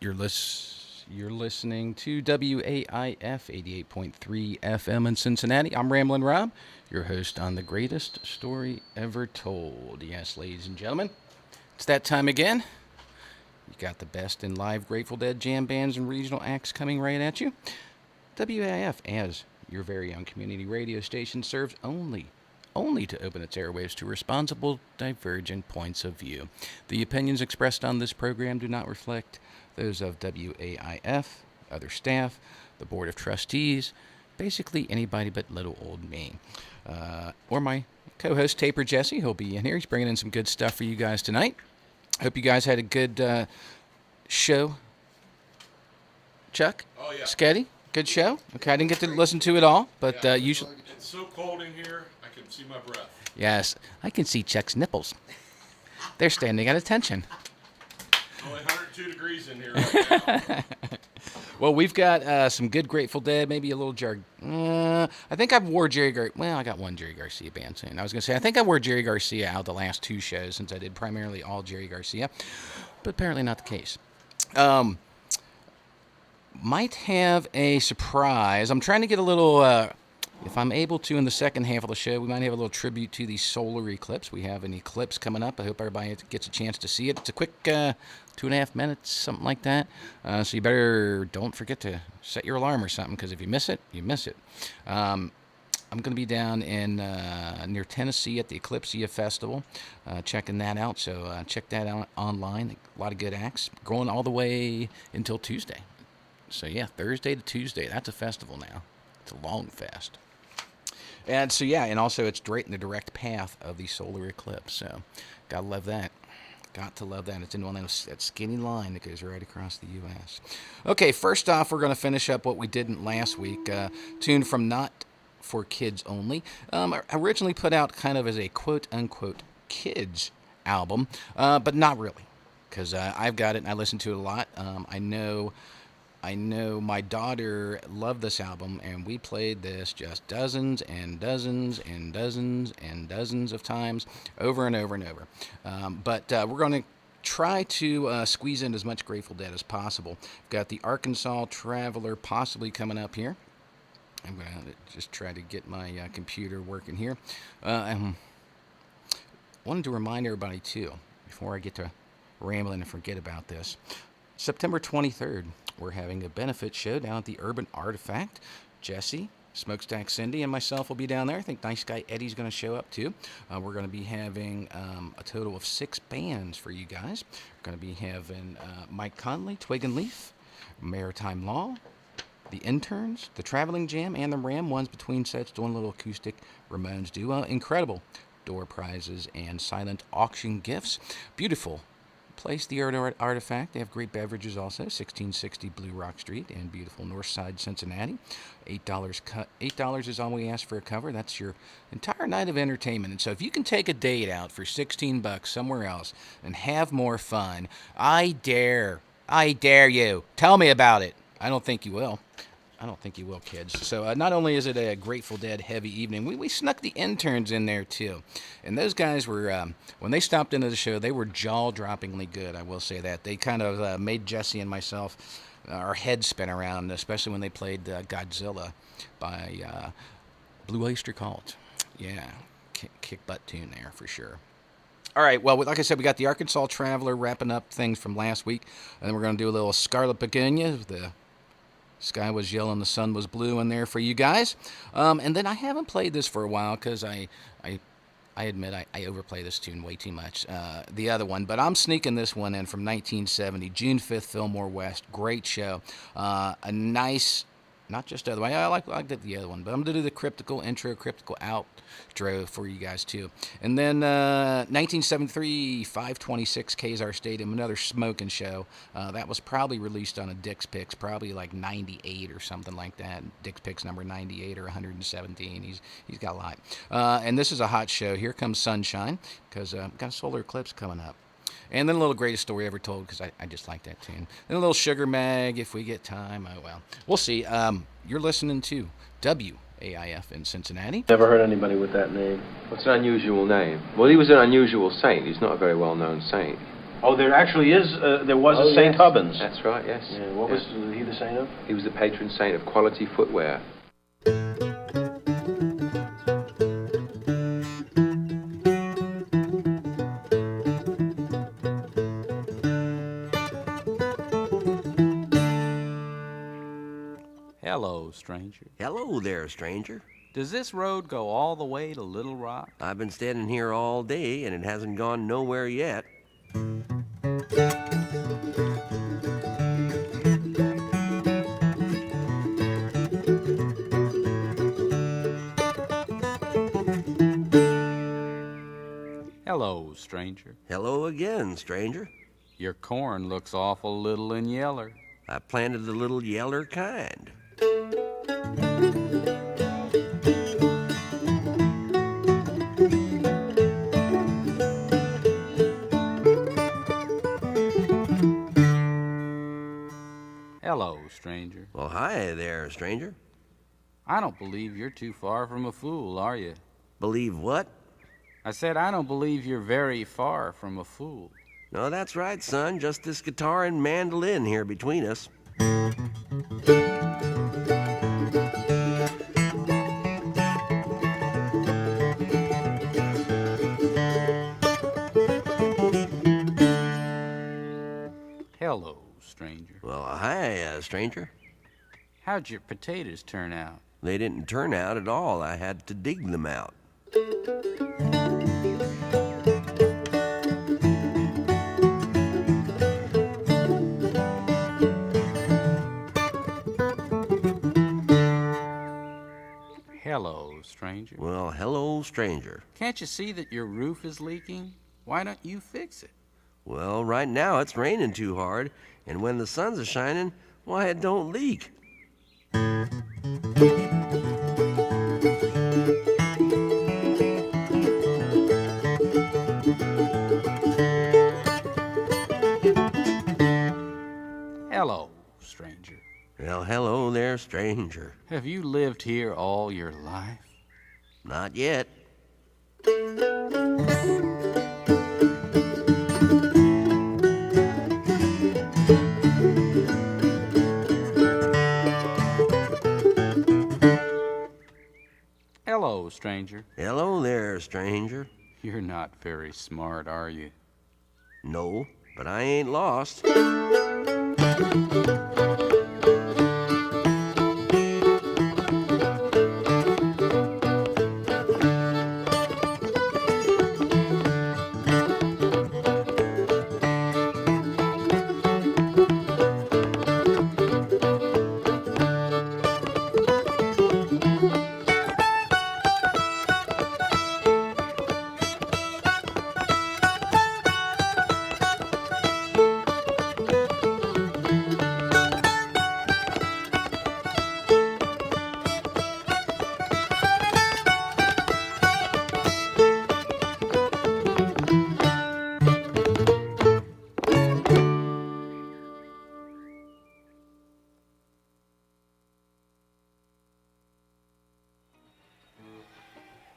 You're listening to WAIF 88.3 FM in Cincinnati. I'm Ramblin' Rob, your host on the greatest story ever told. Yes, ladies and gentlemen, it's that time again. You got the best in live Grateful Dead jam bands and regional acts coming right at you. WAIF, as your very own community radio station, serves only to open its airwaves to responsible, divergent points of view. The opinions expressed on this program do not reflect those of WAIF, other staff, the Board of Trustees, basically anybody but little old me. Or my co-host, Taper Jesse. He'll be in here. He's bringing in some good stuff for you guys tonight. Hope you guys had a good show. Chuck? Oh, yeah. Sketty? Good show? Okay, I didn't get to listen to it all, but usually... It's so cold in here, I can see my breath. Yes, I can see Chuck's nipples. They're standing at attention. Only 102 degrees in here right now. Well, we've got some good Grateful Dead, maybe a little I think I wore Jerry Garcia. Well, I got one Jerry Garcia band soon. I was going to say, I think I wore Jerry Garcia out the last two shows since I did primarily all Jerry Garcia, but apparently not the case. Might have a surprise. I'm trying to get a little, if I'm able to in the second half of the show, we might have a little tribute to the solar eclipse. We have an eclipse coming up. I hope everybody gets a chance to see it. It's a quick 2.5 minutes, something like that. So you better don't forget to set your alarm or something, because if you miss it, you miss it. I'm going to be down in near Tennessee at the Eclipse Festival, checking that out. So check that out online. A lot of good acts going all the way until Tuesday. So yeah, Thursday to Tuesday. That's a festival now. It's a long fest. And so yeah, and also it's right in the direct path of the solar eclipse. So gotta love that. Got to love that. It's in that skinny line that goes right across the U.S. Okay, first off, we're going to finish up what we didn't last week. Tune from Not for Kids Only. Originally put out kind of as a quote-unquote kids album, but not really, because I've got it and I listen to it a lot. I know my daughter loved this album, and we played this just dozens and dozens and dozens and dozens of times, over and over and over. But we're going to try to squeeze in as much Grateful Dead as possible. We've got the Arkansas Traveler possibly coming up here. I'm going to just try to get my computer working here. I wanted to remind everybody, too, before I get to rambling and forget about this, September 23rd, we're having a benefit show down at the Urban Artifact. Jesse, Smokestack Cindy, and myself will be down there. I think Nice Guy Eddie's going to show up, too. We're going to be having a total of 6 bands for you guys. We're going to be having Mike Conley, Twig and Leaf, Maritime Law, the Interns, the Traveling Jam, and the Ram Ones between sets doing a little acoustic Ramones duo. Incredible door prizes and silent auction gifts. Beautiful place, the Artifact. They have great beverages also. 1660 Blue Rock Street in beautiful North Side, Cincinnati. $8 is all we ask for a cover. That's your entire night of entertainment. And so if you can take a date out for $16 somewhere else and have more fun, I dare you. Tell me about it. I don't think you will. I don't think you will, kids. So not only is it a Grateful Dead heavy evening, we snuck the Interns in there, too. And those guys were, when they stopped into the show, they were jaw-droppingly good, I will say that. They kind of made Jesse and myself, our heads spin around, especially when they played Godzilla by Blue Oyster Cult. Yeah, kick butt tune there, for sure. All right, well, like I said, we got the Arkansas Traveler wrapping up things from last week. And then we're going to do a little Scarlet Begonia, the sky was yellow and the sun was blue in there for you guys. And then I haven't played this for a while because I admit I overplay this tune way too much, the other one. But I'm sneaking this one in from 1970, June 5th, Fillmore West. Great show. A nice, not just other way. I like the other one, but I'm going to do the cryptical intro, cryptical outro for you guys, too. And then 1973, 526 Kazar Stadium, another smoking show. That was probably released on a Dick's Picks, probably like 98 or something like that. Dick's Picks number 98 or 117. He's got a lot. And this is a hot show. Here comes Sunshine, because we've got a solar eclipse coming up. And then a little Greatest Story Ever Told, because I just like that tune. And a little Sugar Mag if we get time. Oh, well. We'll see. You're listening to WAIF in Cincinnati. Never heard anybody with that name. What's an unusual name? Well, he was an unusual saint. He's not a very well-known saint. Oh, there actually is, there was a St. Yes. Hubbins. That's right, yes. Yeah, what was he the saint of? He was the patron saint of quality footwear. Hello, stranger. Hello there, stranger. Does this road go all the way to Little Rock? I've been standing here all day and it hasn't gone nowhere yet. Hello, stranger. Hello again, stranger. Your corn looks awful little and yeller. I planted the little yeller kind. Hello, stranger. Well, hi there, stranger. I don't believe you're too far from a fool, are you? Believe what? I said I don't believe you're very far from a fool. No, that's right, son. Just this guitar and mandolin here between us. Hello, stranger. Well, hi, stranger. How'd your potatoes turn out? They didn't turn out at all. I had to dig them out. Hello, stranger. Well, hello, stranger. Can't you see that your roof is leaking? Why don't you fix it? Well, right now it's raining too hard, and when the sun's a shining, why, it don't leak. Hello, stranger. Well, hello there, stranger. Have you lived here all your life? Not yet. Hello, stranger. Hello there, stranger. You're not very smart, are you? No, but I ain't lost.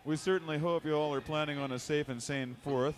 We certainly hope you all are planning on a safe and sane 4th.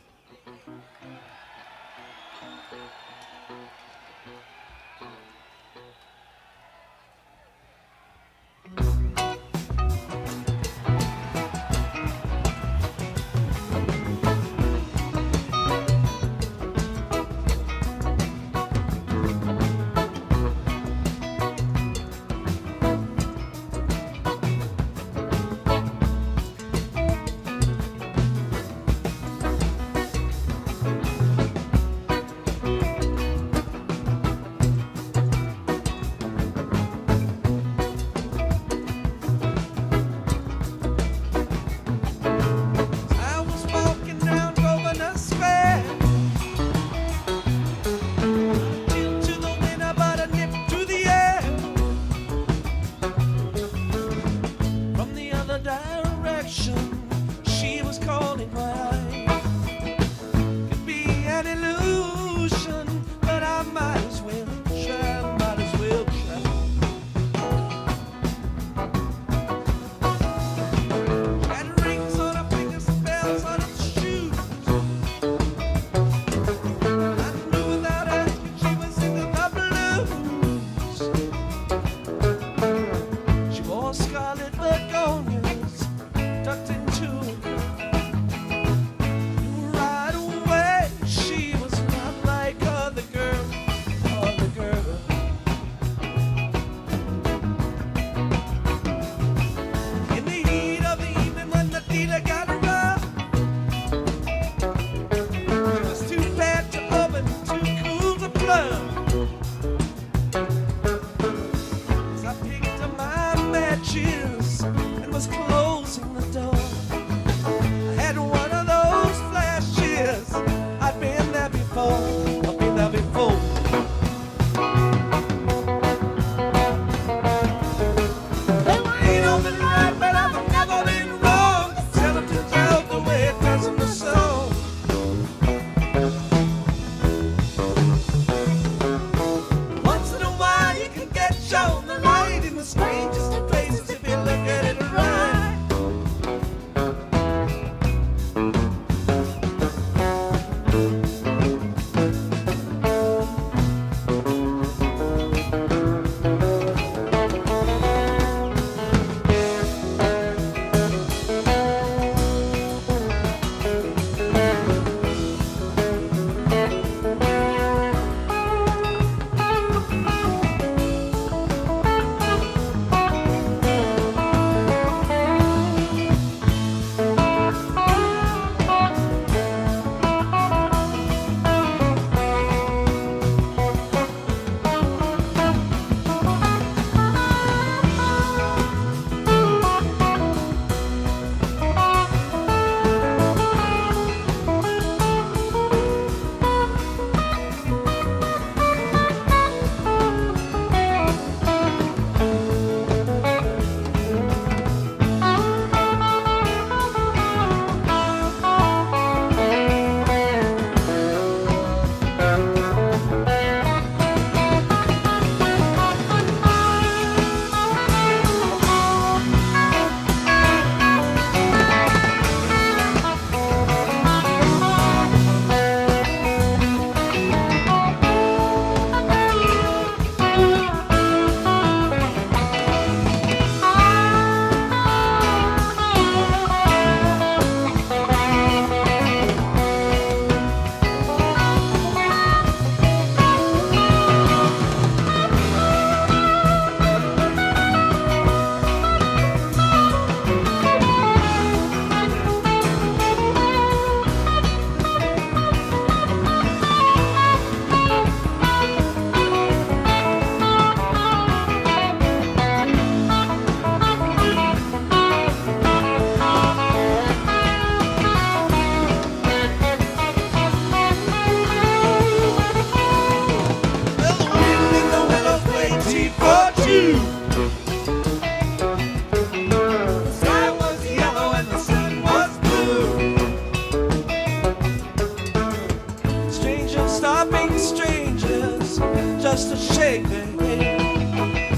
just to shake their head.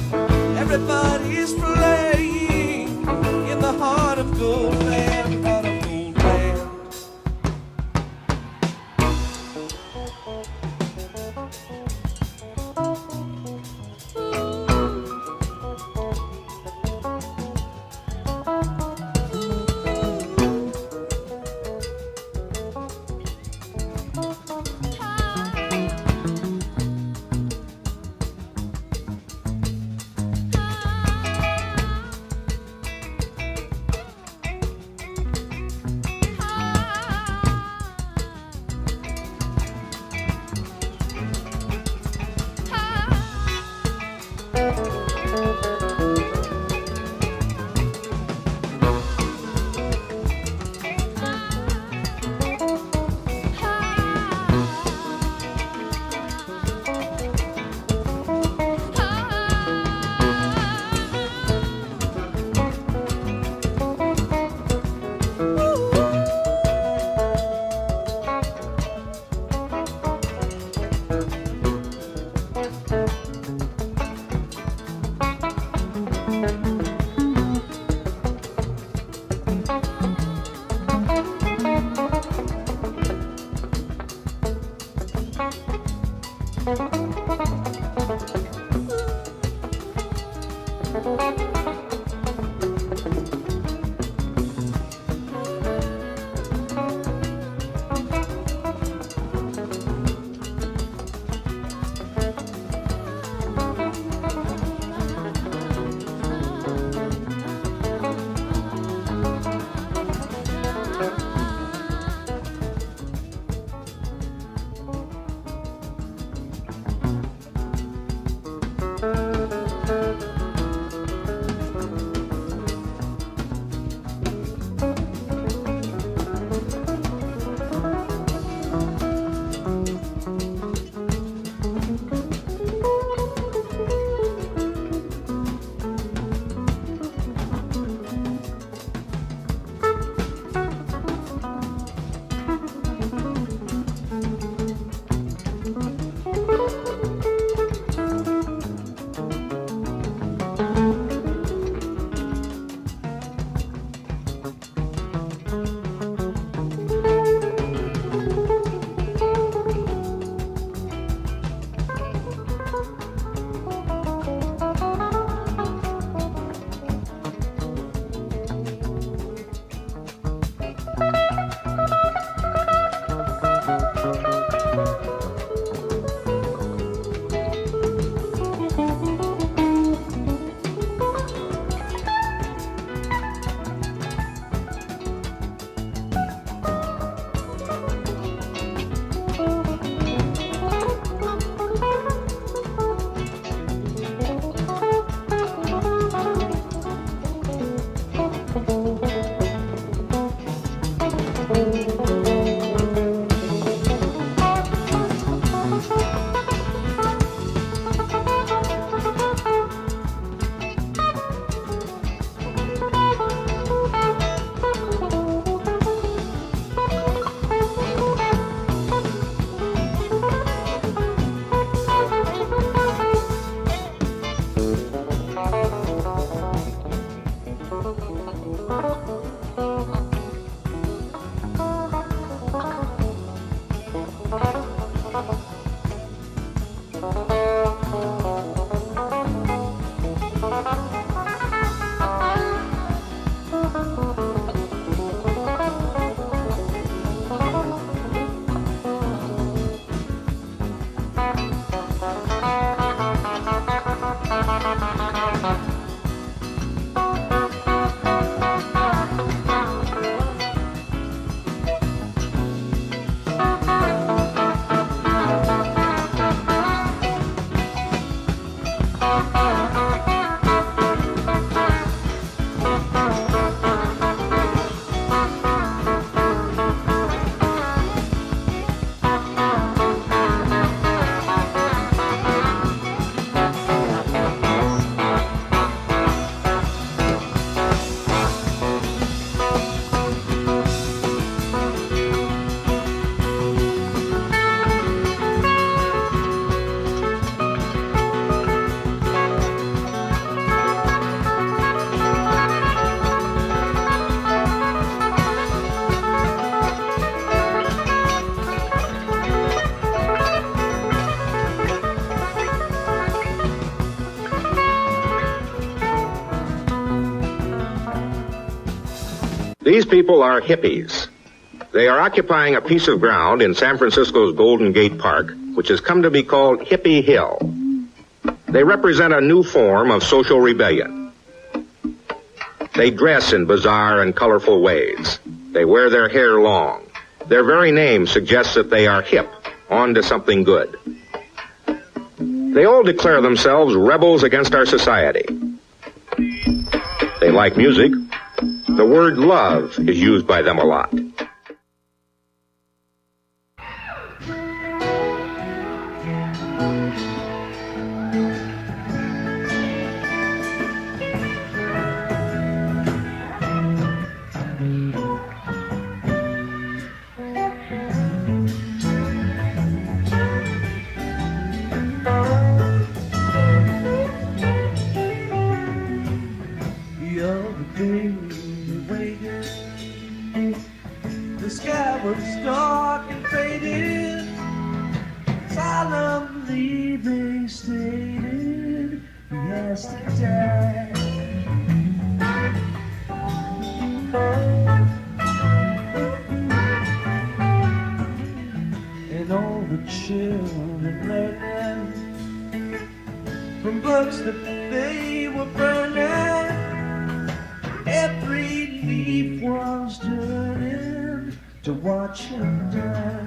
Everybody's playing in the heart of Goldland, heart of Goldland. These people are hippies. They are occupying a piece of ground in San Francisco's Golden Gate Park, which has come to be called Hippie Hill. They represent a new form of social rebellion. They dress in bizarre and colorful ways. They wear their hair long. Their very name suggests that they are hip, on to something good. They all declare themselves rebels against our society. They like music. The word love is used by them a lot. The other day we waited. The sky was dark and faded. Solemnly they stated he has to die. And all the children learning from books that they were burning. Every leaf was turning to watch him die.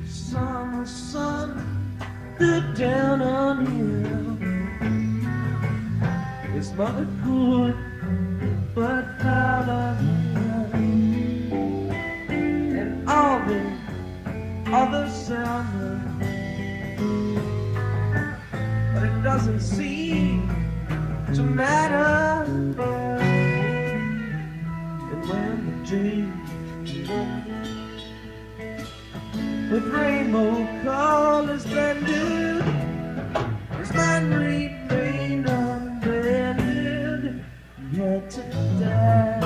Summer sun looked down on him. His mother could but proud of him. And all the other sound, but it doesn't seem to matter. And when the day with rainbow colors blended, his mind remained unbended, yet to die.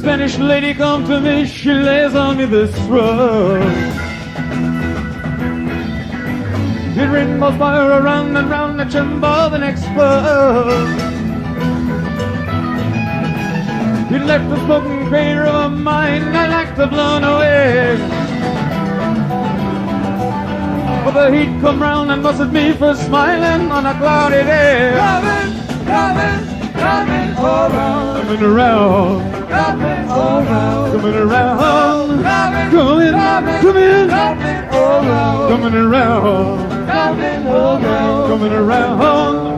Spanish lady come to me, she lays on me this rug. It rainbows fire around and round, I tremble the next bug. It left a smoking crater of a mind I like to blown away. But the heat come round and busted me for smiling on a cloudy day. Coming around, coming around, coming around, coming around, coming around, coming around, coming around.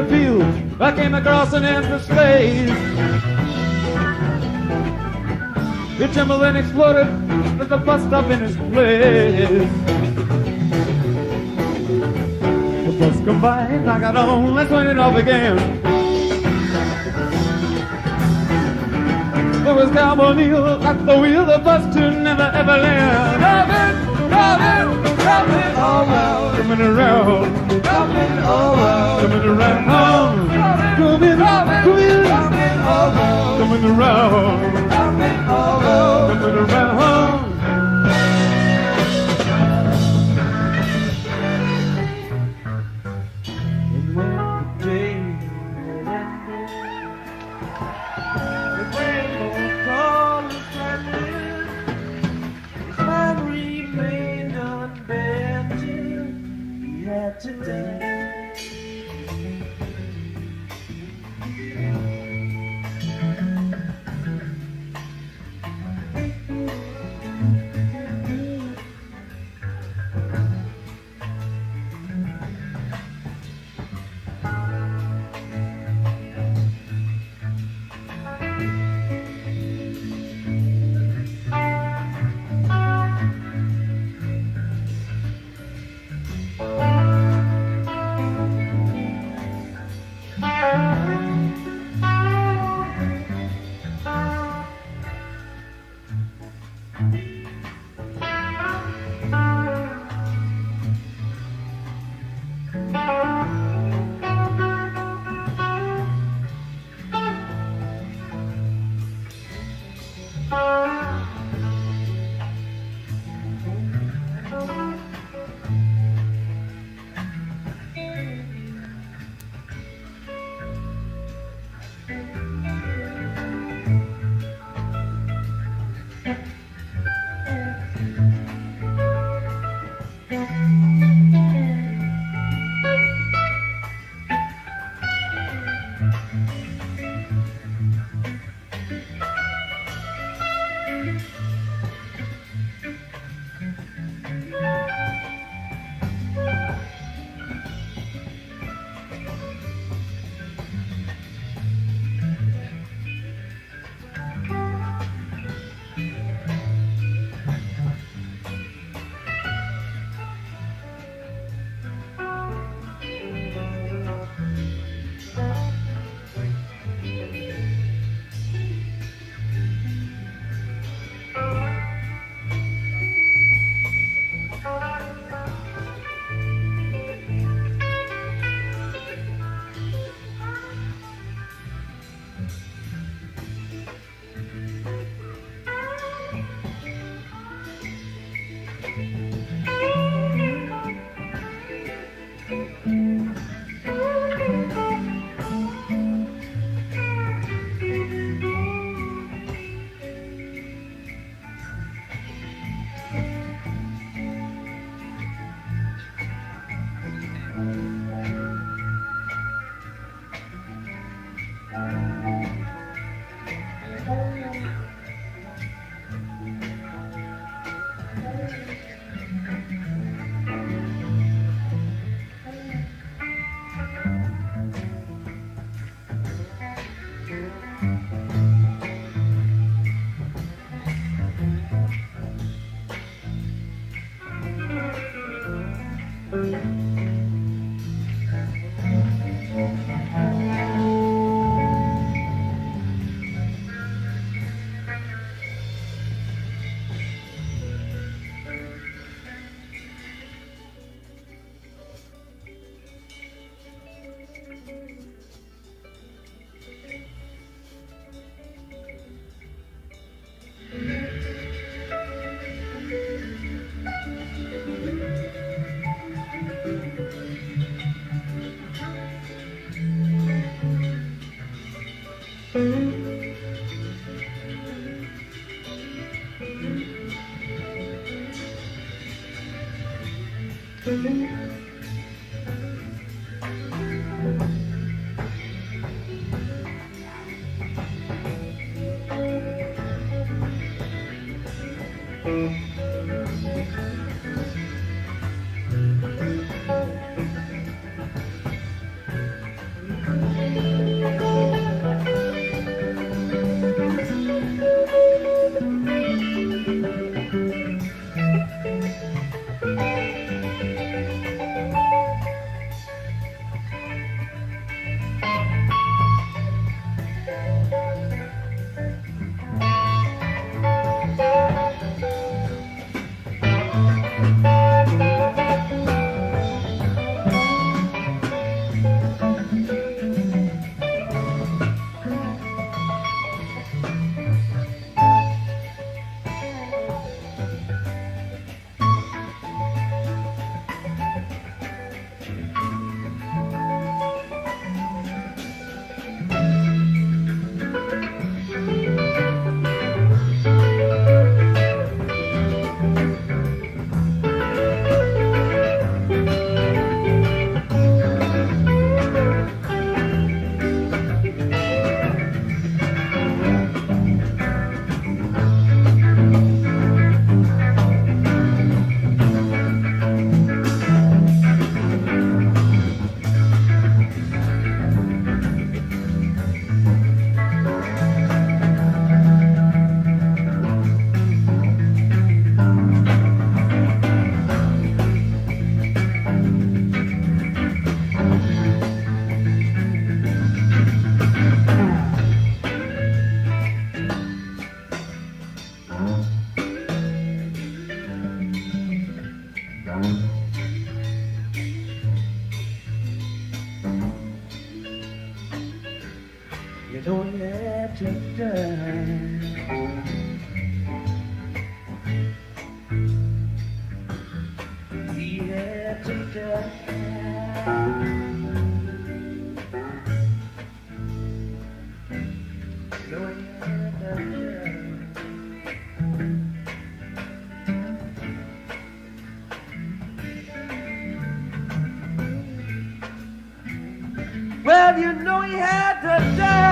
the field, I came across an empty space. It trembled and exploded with the bus stop in its place. The bus combined, I got on, let's turn it off again. There was Cowboy Neil at the wheel, the bus to never ever land. Driving all around, coming around, driving all around, coming around, coming around, coming around, coming around. And when the day ended, the rainbow colors blended, his mind remained unbended. He had to dance. Well, you know he had to die.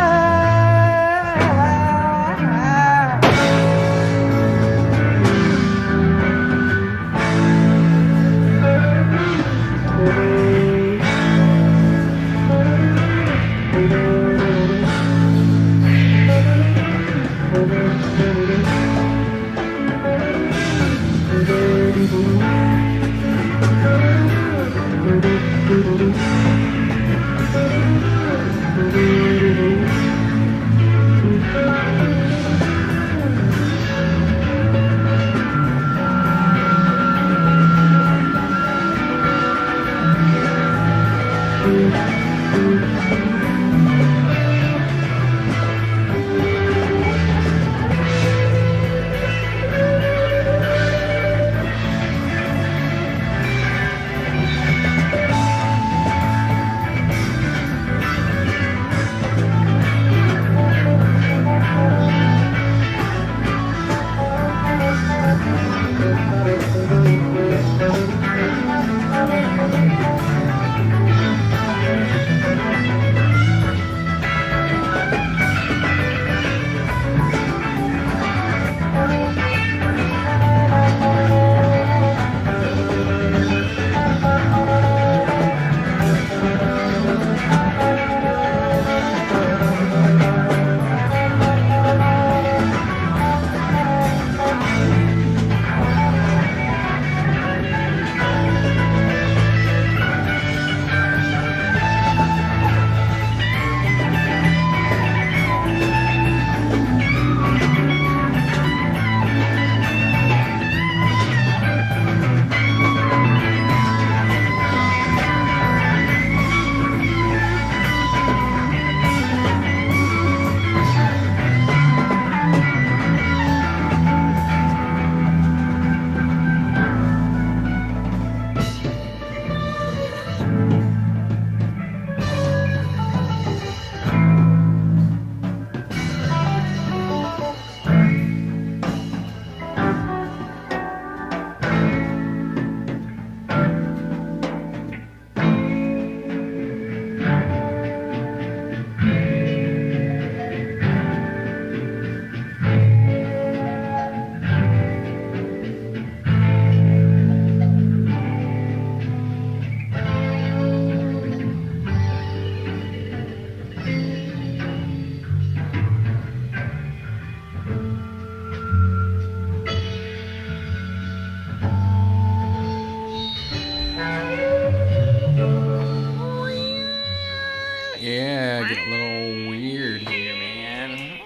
Yeah, get a little weird here, man.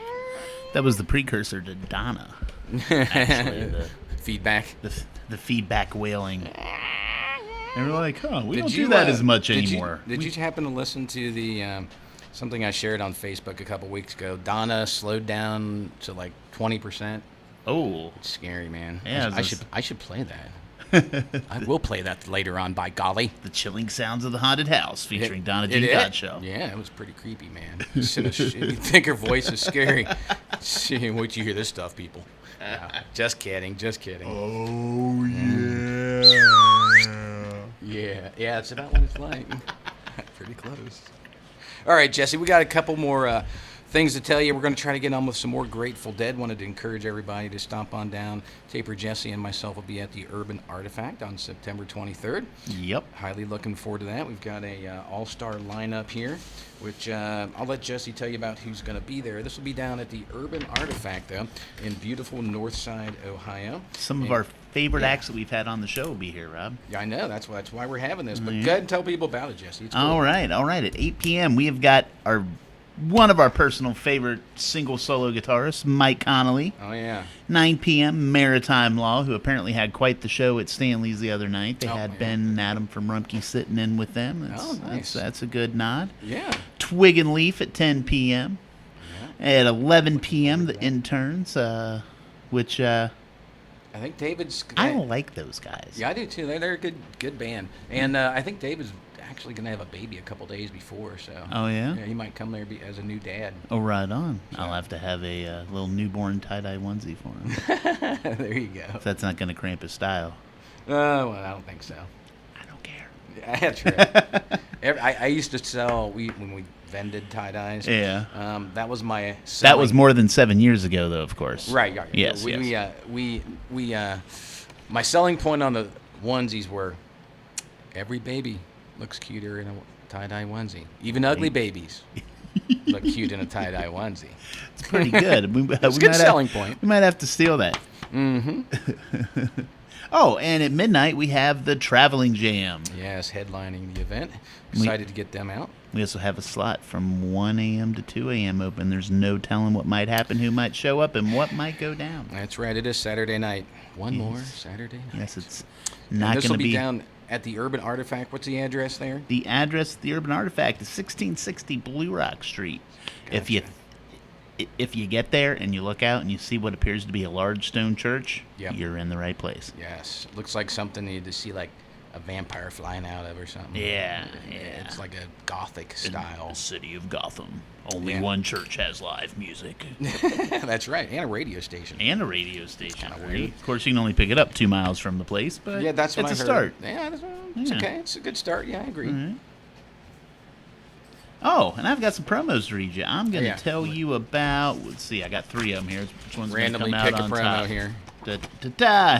That was the precursor to Donna. Actually, the feedback. The feedback wailing. And we're like, oh, we don't do that as much anymore. Did you happen to listen to the something I shared on Facebook a couple weeks ago? Donna slowed down to like 20%. Oh, it's scary, man. Yeah, I should play that. I will play that later on, by golly. The Chilling Sounds of the Haunted House, featuring Donna G. Show. Yeah, it was pretty creepy, man. You think her voice is scary. See, wait till you hear this stuff, people. Just kidding, just kidding. Oh, yeah. Yeah, it's about what it's like. Pretty close. All right, Jesse, we got a couple more things to tell you. We're going to try to get on with some more Grateful Dead. Wanted to encourage everybody to stomp on down. Taper Jesse and myself will be at the Urban Artifact on September 23rd. Yep. Highly looking forward to that. We've got a all-star lineup here, which I'll let Jesse tell you about who's going to be there. This will be down at the Urban Artifact, though, in beautiful Northside, Ohio. Some of our favorite acts that we've had on the show will be here, Rob. Yeah, I know. That's why we're having this. But go ahead and tell people about it, Jesse. It's cool. All right. At 8 p.m., we have got one of our personal favorite single solo guitarists, Mike Connolly. Oh, yeah. 9 p.m., Maritime Law, who apparently had quite the show at Stanley's the other night. They had Ben and Adam from Rumpke sitting in with them. Nice. That's a good nod. Yeah. Twig and Leaf at 10 p.m. Yeah. At 11 p.m., the Interns, which I think David's. I don't like those guys. Yeah, I do too. They're a good band, and I think David's actually gonna have a baby a couple days before. So. Oh yeah. Yeah, he might come there as a new dad. Oh, right on. I'll have to have a little newborn tie-dye onesie for him. There you go. If that's not going to cramp his style. Well, I don't think so. I don't care. Yeah, that's right. I used to sell when we vended tie dyes. Yeah. That was my. That was more than 7 years ago, though. Of course. Right. Yes. We my selling point on the onesies were every baby looks cuter in a tie-dye onesie. Even ugly babies look cute in a tie-dye onesie. It's pretty good. It's a good selling point. We might have to steal that. Mm-hmm. Oh, and at midnight we have the Traveling Jam. Yes, headlining the event. Excited to get them out. We also have a slot from 1 a.m. to 2 a.m. open. There's no telling what might happen, who might show up, and what might go down. That's right. It is Saturday night. One more Saturday night. Yes, it's not going to be... This will be down at the Urban Artifact. What's the address there? The address of the Urban Artifact is 1660 Blue Rock Street. Gotcha. If you get there and you look out and you see what appears to be a large stone church, you're in the right place. Yes. It looks like something you need to see, like a vampire flying out of or something. Yeah. It's like a Gothic style. The city of Gotham. Only one church has live music. That's right. And a radio station. Of course, you can only pick it up 2 miles from the place, but yeah, that's it's what a I heard. start. Yeah, it's okay. It's a good start. Yeah, I agree. Mm-hmm. Oh, and I've got some promos to read you. I'm going to tell you about, let's see, I got 3 of them here. Which one's randomly come out pick a on promo top? here.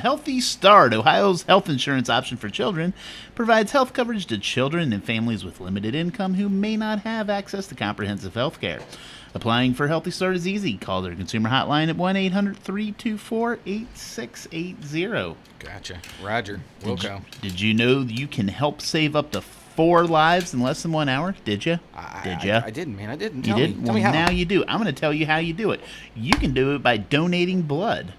Healthy Start, Ohio's health insurance option for children, provides health coverage to children and families with limited income who may not have access to comprehensive health care. Applying for Healthy Start is easy. Call their consumer hotline at 1-800-324-8680. Gotcha. Roger. Wilco. Did you know you can help save up to 4 lives in less than 1 hour? Did you? I didn't, man. I didn't. You Tell did? me. Tell me how. Now you do. I'm going to tell you how you do it. You can do it by donating blood.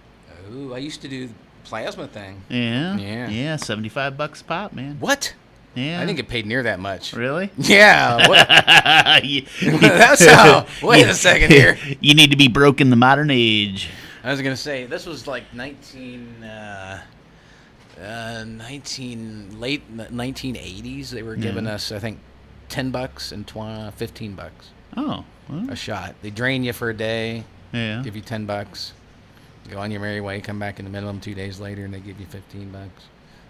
Oh, I used to do the plasma thing. Yeah. Yeah. $75 a pop, man. What? Yeah. I didn't get paid near that much. Really? Yeah. What? That's how. Wait a second here. You need to be broke in the modern age. I was gonna say this was like late 1980s. They were giving us, I think, $10 and $15. Oh. Well. A shot. They drain you for a day. Yeah. Give you $10. Go on your merry way. Come back in the minimum 2 days later, and they give you $15.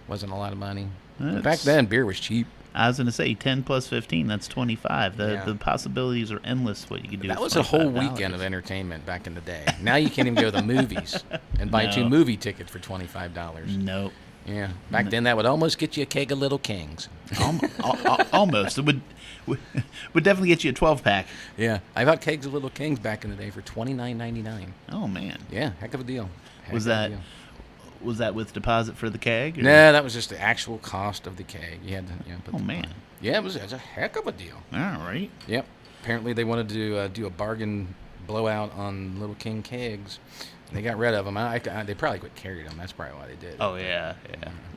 Wasn't a lot of money. But back then, beer was cheap. I was going to say 10 plus 15. That's 25. The possibilities are endless. What you could do. That was a whole weekend of entertainment back in the day. Now you can't even go to the movies and buy 2 movie tickets for $25. Nope. Yeah. Back then, that would almost get you a keg of Little Kings. Almost. It would definitely get you a 12-pack. Yeah. I bought kegs of Little Kings back in the day for $29.99. Oh, man. Yeah. Heck of a deal. Was that with deposit for the keg? Or? No, that was just the actual cost of the keg. You had to put man. Yeah, it was a heck of a deal. All right. Yep. Apparently, they wanted to do a bargain blowout on Little King kegs. They got rid of them. They probably quit carrying them. That's probably why they did. Oh, yeah.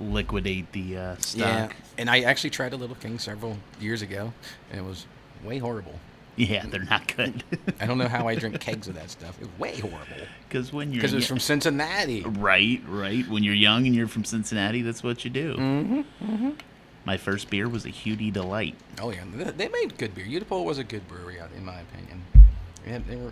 Liquidate the stock. Yeah, and I actually tried a Little King several years ago, and it was way horrible. Yeah, they're not good. I don't know how I drink kegs of that stuff. It was way horrible. Because it was from Cincinnati. Right. When you're young and you're from Cincinnati, that's what you do. Mm-hmm. My first beer was a Hudie Delight. Oh, yeah. They made good beer. Udipole was a good brewery, in my opinion. Yeah, they're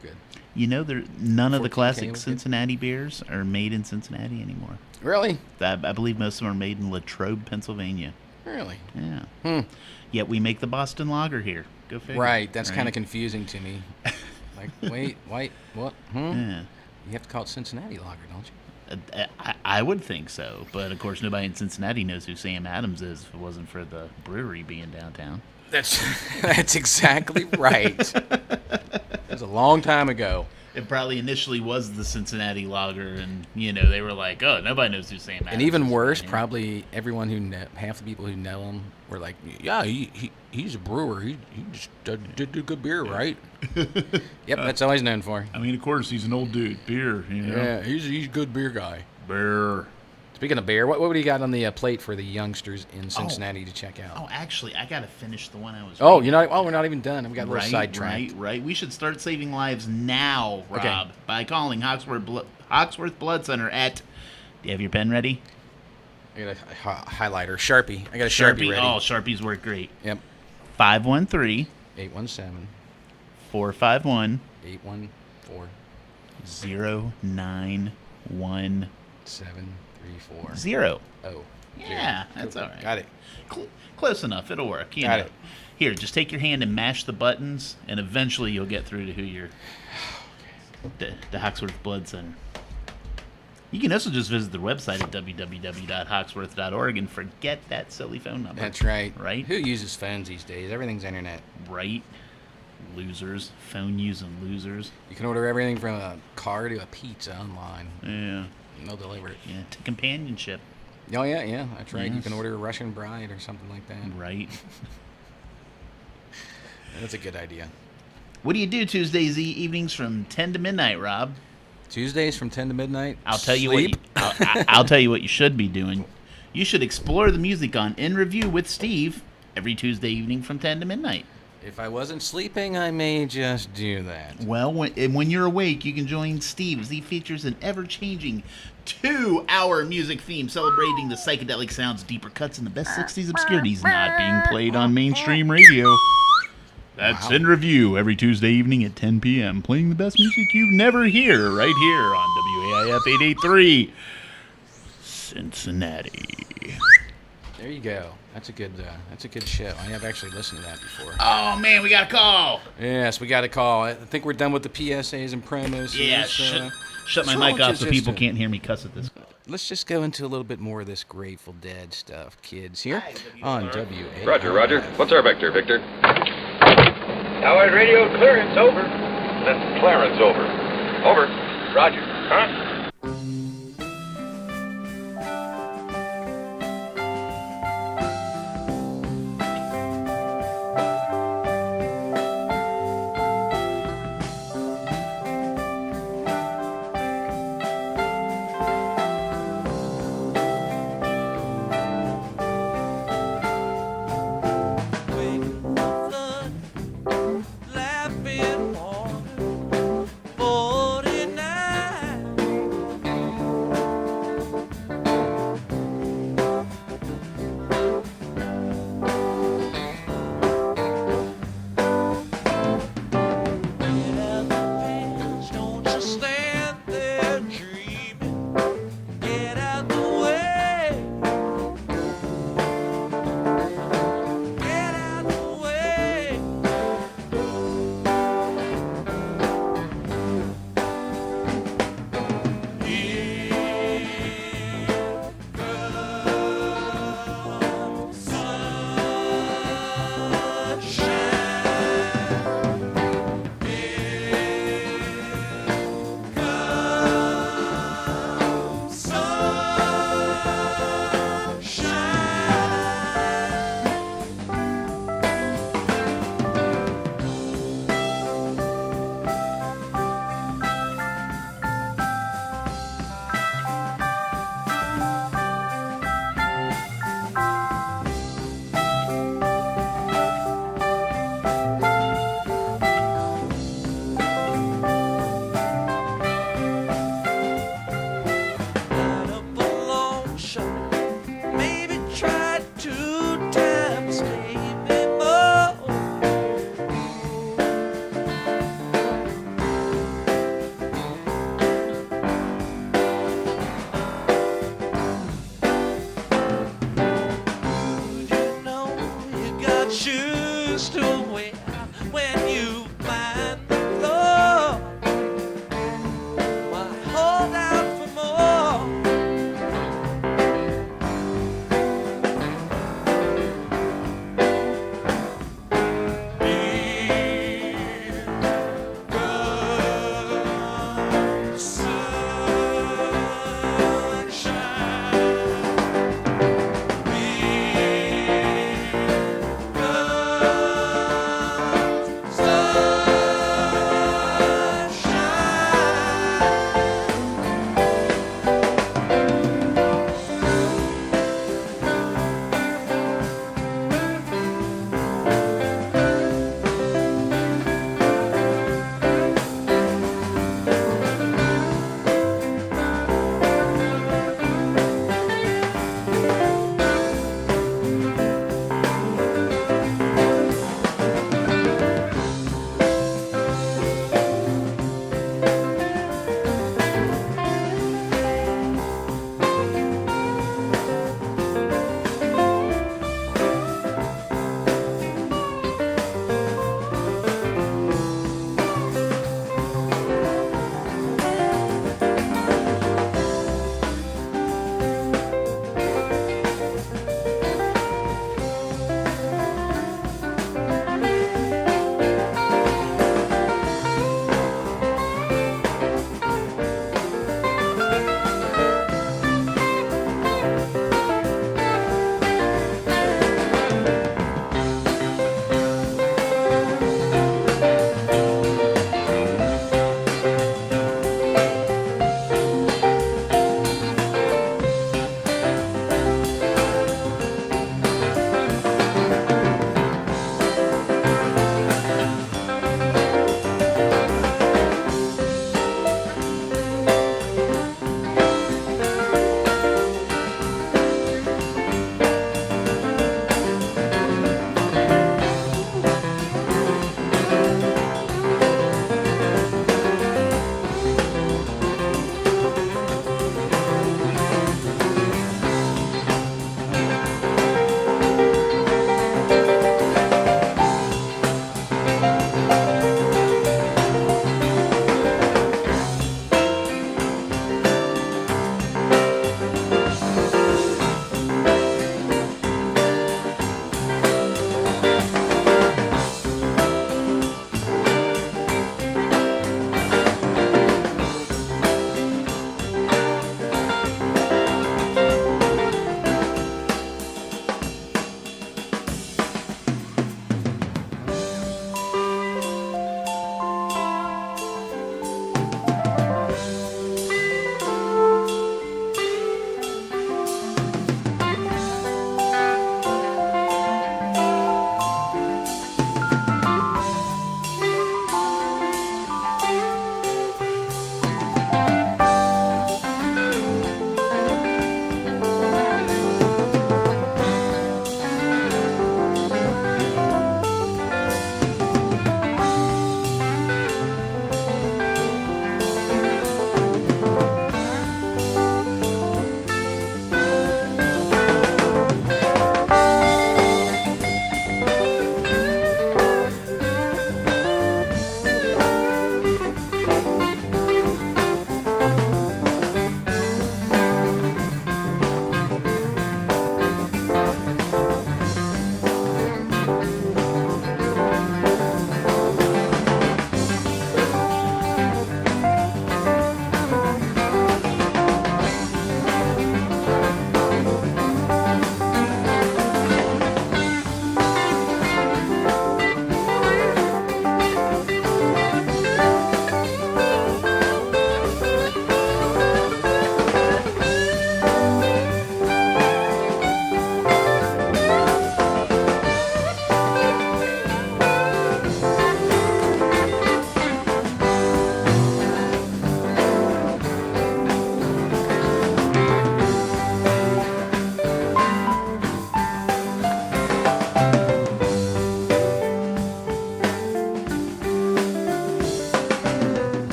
good. You know, none of the classic was Cincinnati beers are made in Cincinnati anymore. Really? I believe most of them are made in Latrobe, Pennsylvania. Really? Yeah. Yet we make the Boston Lager here. Go figure. Right. That's kind of confusing to me. Like, wait, what? Yeah. You have to call it Cincinnati Lager, don't you? I would think so. But, of course, nobody in Cincinnati knows who Sam Adams is if it wasn't for the brewery being downtown. That's exactly right. It was a long time ago. It probably initially was the Cincinnati Lager, and they were like, "Oh, nobody knows who Sam Adams is." And even worse, probably everyone half the people who know him were like, "Yeah, he's a brewer. He just did good beer, right?" Yep, that's all he's known for. I mean, of course, he's an old dude. Beer, Yeah, he's a good beer guy. Beer. Speaking of beer, what do you got on the plate for the youngsters in Cincinnati to check out? Oh, actually, I gotta finish the one I was. Oh, reading. we're not even done. We got a little sidetracked. Right. We should start saving lives now, Rob, Okay. by calling Hawksworth Blood Center at. Do you have your pen ready? I got a highlighter, Sharpie. I got a Sharpie ready. Oh, Sharpies work great. Yep. 513 817 451 814 0910. 734. Oh, yeah, that's all right. Got it. Close enough. It'll work. You Got know. it. Here, just take your hand and mash the buttons, and eventually you'll get through to who you're. The Hawksworth Blood Center. You can also just visit their website at www.hawksworth.org and forget that silly phone number. That's right. Right? Who uses phones these days? Everything's internet. Right? Losers. Phone using losers. You can order everything from a car to a pizza online. Yeah. They'll deliver it. Yeah, to companionship. Oh, yeah, that's right. You Yes. can order a Russian bride or something like that. Right. That's a good idea. What do you do Tuesdays evenings from 10 to midnight, Rob? Tuesdays from 10 to midnight? I'll tell you Sleep. I'll tell you what you should be doing. You should explore the music on In Review with Steve every Tuesday evening from 10 to midnight. If I wasn't sleeping, I may just do that. Well, when you're awake, you can join Steve as he features an ever-changing 2-hour music theme celebrating the psychedelic sounds, deeper cuts, and the best 60s obscurities not being played on mainstream radio. That's In Review every Tuesday evening at 10 p.m., playing the best music you've never hear right here on WAIF 883, Cincinnati. There you go. That's a good show. I have actually listened to that before. Oh, man, we got a call. Yes, we got a call. I think we're done with the PSAs and promos. Yeah, shut my mic off so people can't hear me cuss at this. Let's just go into a little bit more of this Grateful Dead stuff, kids, here on WA. Roger. What's our vector, Victor? Howard radio clearance over. That's Clarence, over. Over. Roger. Huh? Laughing water, 49.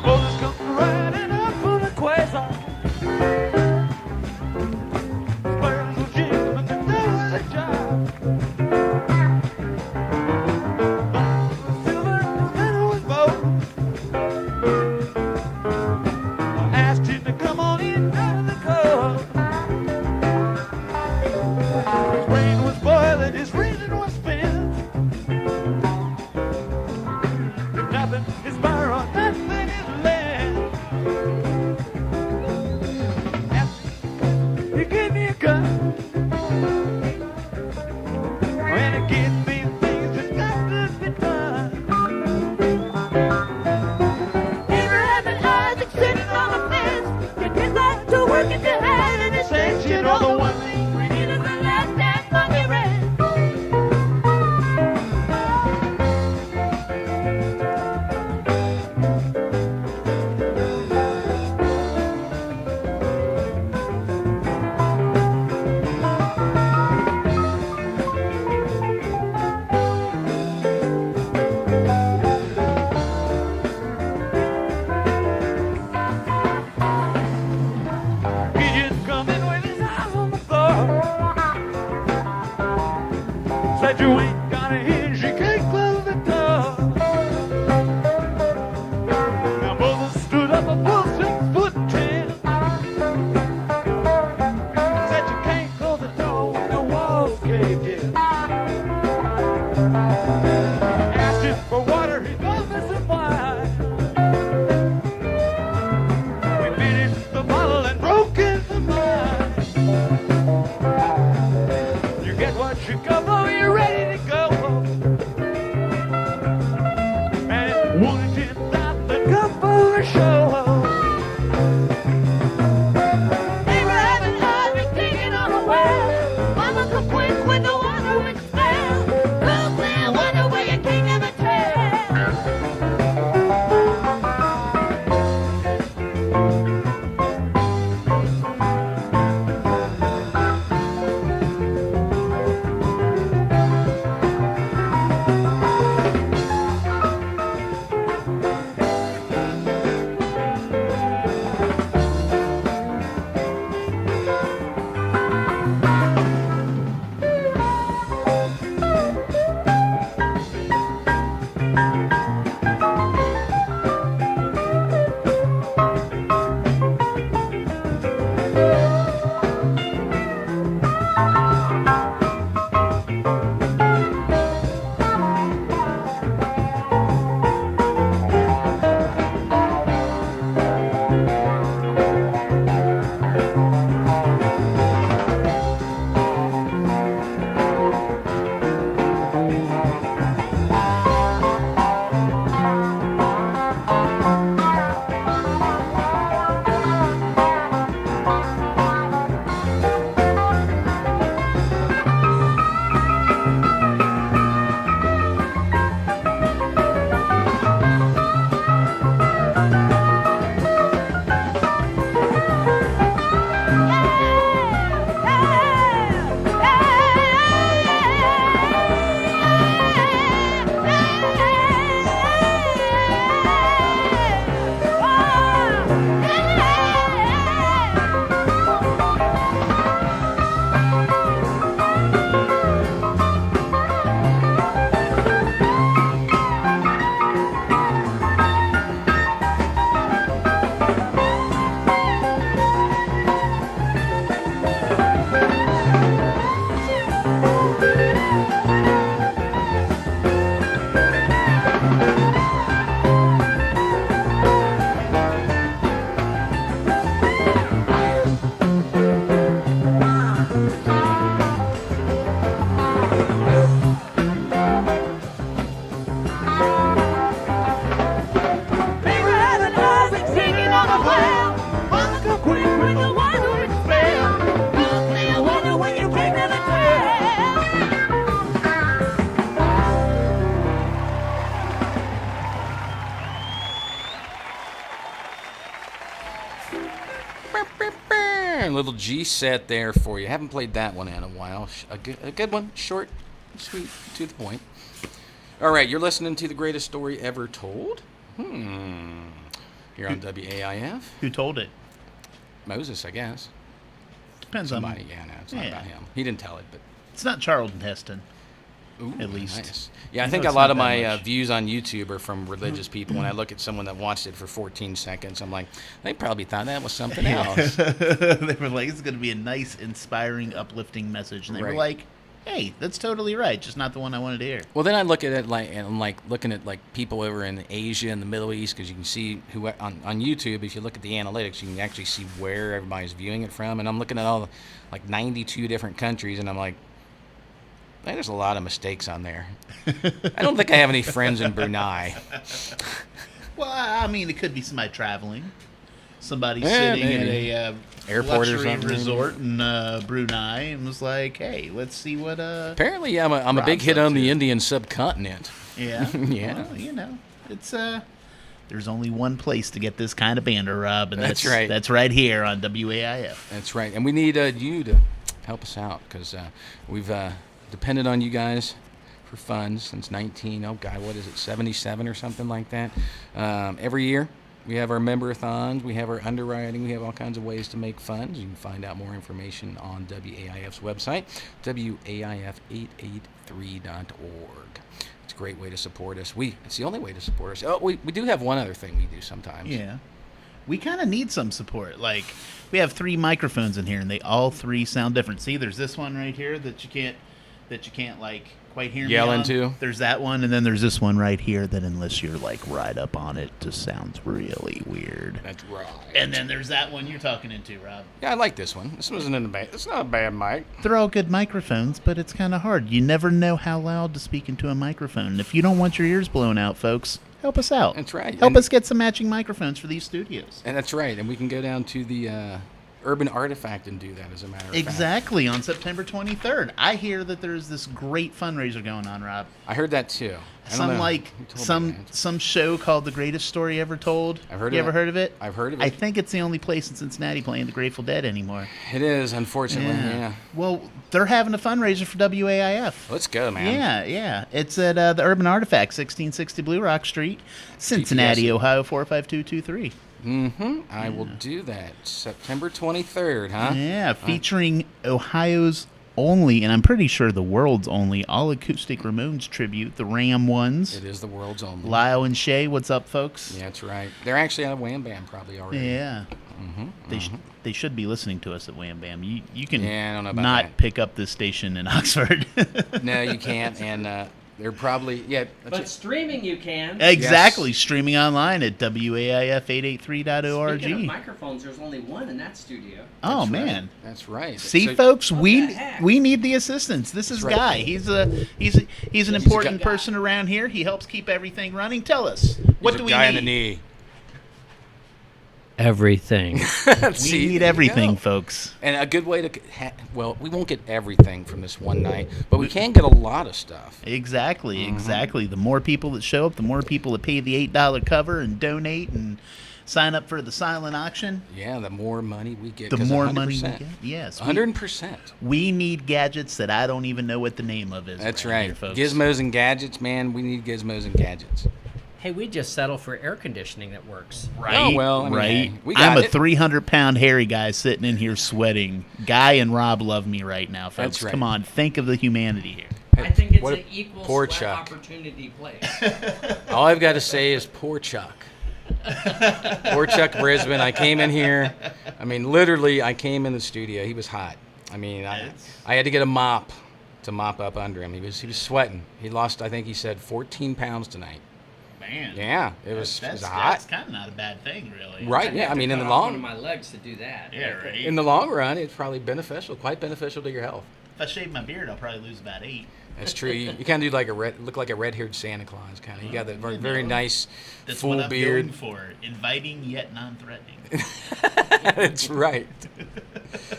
Moses come riding up on a quasar. Squares was jigging, but they do the job. Silver and was bold. I asked him to come on in out of the cold. His brain was boiling, his reason was spent. Nothing is borrowed, nothing is lent. After he gave me a gun, when he gave me things that's got to be done. Abraham Isaac sitting on a fence, you get back to work if you had any sense. You know the one thing we need is a last dance monkey rent. He just come in with his eyes on the floor. Said you ain't got a hinge, you can't close the door. Now Moses stood up a full 6'10". Said you can't close the door when the walls caved in. Asked him for water, he told me some wine. We finished the bottle and broke into mine. You get what you come for, you're ready to go. And it wouldn't get out the come for a show. Abraham and Isaac digging on a well. Mama could quick when the water would spell. Look, I wonder where you can never tell. Little G set there for you. Haven't played that one in a while. A good one, short, Sweet, to the point. All right, you're listening to the greatest story ever told. Here on WAIF. Who told it? Moses, I guess. Depends Somebody. on. Yeah, no, it's not about him. He didn't tell it, but. It's not Charlton Heston. Ooh, at least. Nice. Yeah, I You think know a it's lot not of that my much. views on YouTube are from religious people. When I look at someone that watched it for 14 seconds, I'm like, they probably thought that was something else. They were like, it's going to be a nice, inspiring, uplifting message. And they were Right. like, hey, that's totally right. Just not the one I wanted to hear. Well, then I look at it and I'm like looking at like people over in Asia and the Middle East, because you can see who on YouTube. If you look at the analytics, you can actually see where everybody's viewing it from. And I'm looking at all like 92 different countries, and I'm like, man, there's a lot of mistakes on there. I don't think I have any friends in Brunei. Well, I mean, it could be somebody traveling. Somebody Yeah, sitting maybe. at a Airport or luxury something. resort in Brunei and was like, hey, let's see what... Apparently, I'm a big Rob's hit up on the to. Indian subcontinent. Yeah. Yeah. Well, you know, it's... There's only one place to get this kind of banter, Rob, and That's right. That's right here on WAIF. That's right. And we need you to help us out, because we've depended on you guys for funds since 77 or something like that. Every year we have our member-a-thons, we have our underwriting, we have all kinds of ways to make funds. You can find out more information on WAIF's website, WAIF883.org. It's a great way to support us. It's the only way to support us. Oh, we do have one other thing we do sometimes. Yeah. We kind of need some support. Like, we have 3 microphones in here, and they all 3 sound different. See, there's this one right here that you can't like quite hear Yell me on. into. There's that one, and then there's this one right here that, unless you're like right up on it, just sounds really weird. That's right. And then there's that one you're talking into, Rob. Yeah, I like this one. This wasn't in the bad. It's not a bad mic. They're all good microphones, but it's kind of hard. You never know how loud to speak into a microphone. And if you don't want your ears blown out, folks, help us out. That's right. Help And- us get some matching microphones for these studios. And that's right. And we can go down to the Urban Artifact and do that, as a matter of fact. Exactly, on September 23rd. I hear that there's this great fundraiser going on, Rob. I heard that too. I don't know. Who told me that? Some show called The Greatest Story Ever Told. I've heard you of ever it. heard of it? I've heard of it. I think it's the only place in Cincinnati playing The Grateful Dead anymore. It is, unfortunately. Yeah. Well, they're having a fundraiser for WAIF. Let's go, man. Yeah. It's at the Urban Artifact, 1660 Blue Rock Street, Cincinnati, GPS. Ohio, 45223. I will do that. September 23rd, huh? Yeah, featuring Ohio's only, and I'm pretty sure the world's only, all-acoustic Ramones tribute, the Ram Ones. It is the world's only. Lyle and Shay, what's up, folks? Yeah, that's right. They're actually on a Wham Bam probably already. Yeah. They should be listening to us at Wham Bam. You can Yeah, I don't know about not that. pick up this station in Oxford. No, you can't. And they're probably, yeah. But streaming you can. Exactly. Yes. Streaming online at WAIF883.org. Speaking of microphones, there's only one in that studio. Oh, That's right. man. That's right. See, So- folks, What we the heck? need the assistance. This is right. Guy. He's an important guy. person around here. He helps keep everything running. Tell us, what He's do a we guy need? on the knee. Everything. We See, need there you everything, go. folks. And a good way to, well, we won't get everything from this one night, but we can get a lot of stuff. Exactly. The more people that show up, the more people that pay the $8 cover and donate and sign up for the silent auction, Yeah, the more money we get. the 'cause more 100%. money we get. Yes. 100%. We need gadgets that I don't even know what the name of is. That's around right. here, folks. Gizmos and gadgets, man. We need gizmos and gadgets. Hey, we just settle for air conditioning that works. Right. Oh, well, I mean, right. hey, we I'm got a it. 300-pound hairy guy sitting in here sweating. Guy and Rob love me right now, folks. That's right. Come on, think of the humanity here. I think it's What a- an equal poor sweat Chuck. opportunity place. All I've got to say is poor Chuck. Poor Chuck Brisbane. I came in here. I mean, literally, I came in the studio. He was hot. I mean, I had to get a mop to mop up under him. He was sweating. He lost, I think he said, 14 pounds tonight. Man. Yeah, it was That's hot. kind of not a bad thing, really. Right, yeah. I mean, in the Cut off one of long my legs to do that. Yeah, right. in the long run, it's probably beneficial, quite beneficial to your health. If I shave my beard, I'll probably lose about 8. That's true. You kind of do like look like a red-haired Santa Claus kind of. You got that very, very nice That's full what I'm beard. going for. Inviting yet non-threatening. That's right.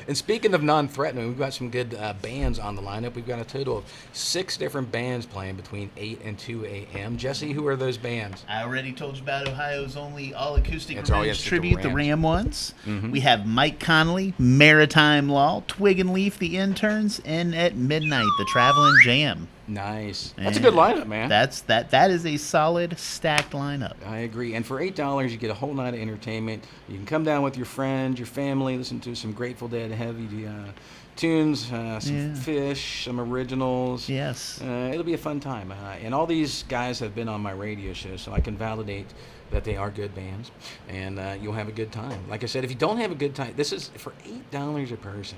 And speaking of non-threatening, we've got some good bands on the lineup. We've got a total of 6 different bands playing between 8 and 2 a.m. Jesse, who are those bands? I already told you about Ohio's only all-acoustic That's all revenge yes, the tribute, the Rams. Ram ones. Mhm. We have Mike Connolly, Maritime Law, Twig and Leaf, the Interns, and at midnight, the Traveling Jam. Nice. That's a good lineup, man. That is a solid stacked lineup. I agree. And for $8, you get a whole night of entertainment. You can come down with your friends, your family, listen to some Grateful Dead heavy tunes, some Fish, some originals. Yes. It'll be a fun time. And all these guys have been on my radio show, so I can validate that they are good bands, and you'll have a good time. Like I said, if you don't have a good time, this is for $8 a person.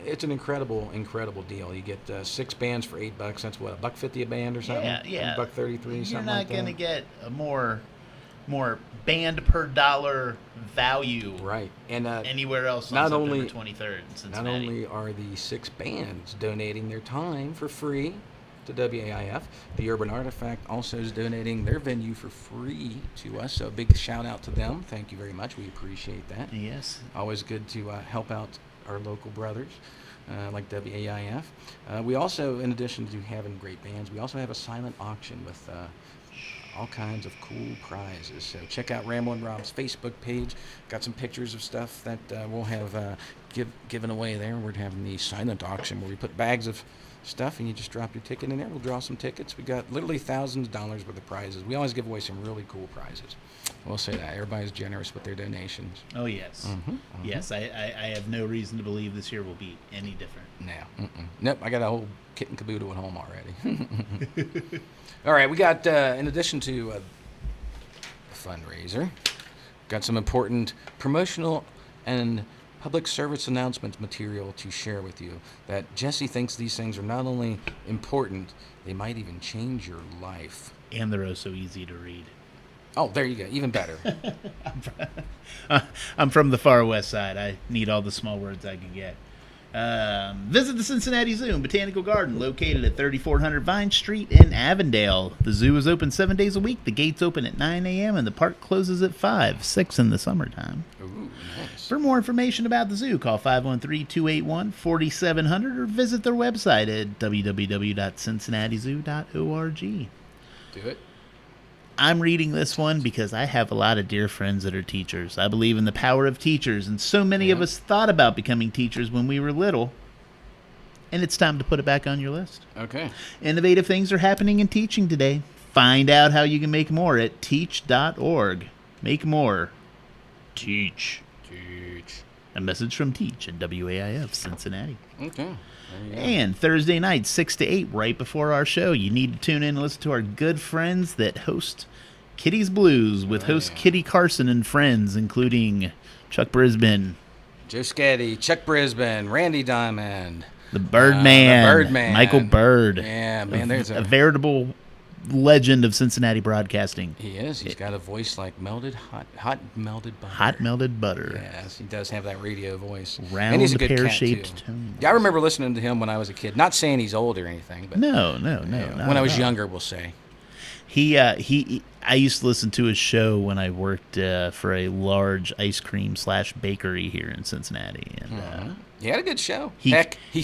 It's an incredible deal. You get 6 bands for $8. That's what, $1.50 a band or something? Yeah. $1.33, something like that. You're not going to get a more band per dollar value right. And anywhere else on not September only 23rd in Cincinnati. Not only are the 6 bands donating their time for free to WAIF, the Urban Artifact also is donating their venue for free to us. So a big shout out to them. Thank you very much. We appreciate that. Yes. Always good to help out our local brothers like WAIF. We also, in addition to having great bands, we also have a silent auction with all kinds of cool prizes. So check out Ramblin' Rob's Facebook page. Got some pictures of stuff that we'll have given away there. We're having the silent auction where we put bags of stuff and you just drop your ticket in there. We'll draw some tickets. We got literally thousands of dollars worth of prizes. We always give away some really cool prizes. We'll say that. Everybody's generous with their donations. Oh, yes. Mm-hmm. Yes, I have no reason to believe this year will be any different. No. Nope, I got a whole kit and caboodle at home already. All right, we got, in addition to a fundraiser, got some important promotional and public service announcements material to share with you that Jesse thinks these things are not only important, they might even change your life. And they're also easy to read. Oh, there you go. Even better. I'm from the far west side. I need all the small words I can get. Visit the Cincinnati Zoo and Botanical Garden, located at 3400 Vine Street in Avondale. The zoo is open 7 days a week. The gates open at 9 a.m. and the park closes at 6 in the summertime. Ooh, nice. For more information about the zoo, call 513-281-4700 or visit their website at www.cincinnatizoo.org. Do it. I'm reading this one because I have a lot of dear friends that are teachers. I believe in the power of teachers, and so many of us thought about becoming teachers when we were little, and it's time to put it back on your list. Okay. Innovative things are happening in teaching today. Find out how you can make more at teach.org. Make more. Teach. A message from Teach and WAIF Cincinnati. Okay. And Thursday night, 6 to 8, right before our show, you need to tune in and listen to our good friends that host Kitty's Blues with host Kitty Carson and friends, including Chuck Brisbane, Joe Scatty, Chuck Brisbane, Randy Diamond, the Birdman, Michael Bird. Yeah, man, there's a veritable legend of Cincinnati broadcasting. He is. He's got a voice like hot melted butter. Hot melted butter. Yes, he does have that radio voice. Round, and he's a good pear-shaped cat, too. tone. Yeah, I remember listening to him when I was a kid. Not saying he's old or anything, but No. when I was younger, we'll say. I used to listen to his show when I worked for a large ice cream / bakery here in Cincinnati, and he had a good show. He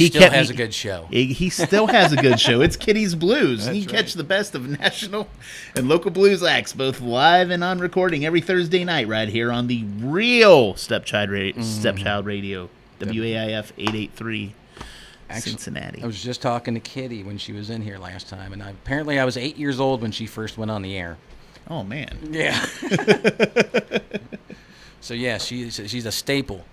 still has a good show. He still has a good show. It's Kitty's Blues. That's You can right. catch the best of national and local blues acts, both live and on recording, every Thursday night right here on the real Stepchild Radio, WAIF 883. Actually, Cincinnati. I was just talking to Kitty when she was in here last time, and apparently I was 8 years old when she first went on the air. Oh, man. Yeah. So, yeah, she's a staple.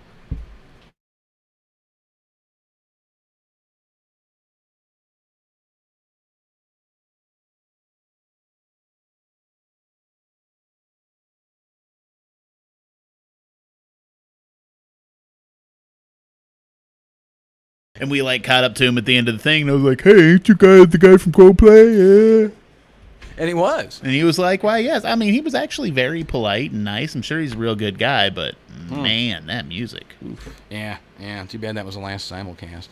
And we caught up to him at the end of the thing, and I was like, "Hey, ain't you guys the guy from Coldplay?" Yeah. And he was. And he was like, "Why, yes." I mean, he was actually very polite and nice. I'm sure he's a real good guy, but man, that music. Oof. Yeah. Too bad that was the last simulcast.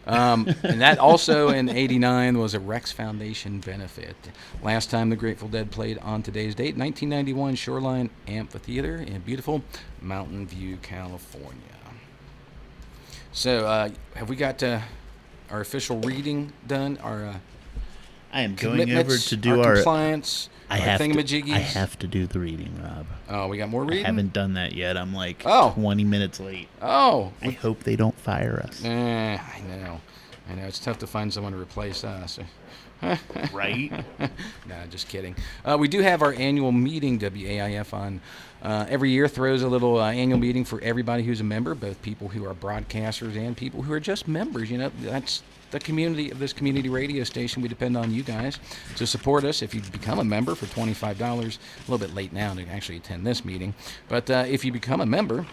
And that also in '89 was a Rex Foundation benefit. Last time the Grateful Dead played on today's date, 1991 Shoreline Amphitheater in beautiful Mountain View, California. So, have we got our official reading done? Our I am going over to do our our compliance. I our have thingamajiggies. I have to do the reading, Rob. Oh, we got more reading. I haven't done that yet. I'm like 20 minutes late. Oh, I hope they don't fire us. I know. It's tough to find someone to replace us. Right? Nah, just kidding. We do have our annual meeting, WAIF, on every year. Throws a little annual meeting for everybody who's a member, both people who are broadcasters and people who are just members. You know, that's the community of this community radio station. We depend on you guys to support us. If you become a member for $25, a little bit late now to actually attend this meeting, but if you become a member,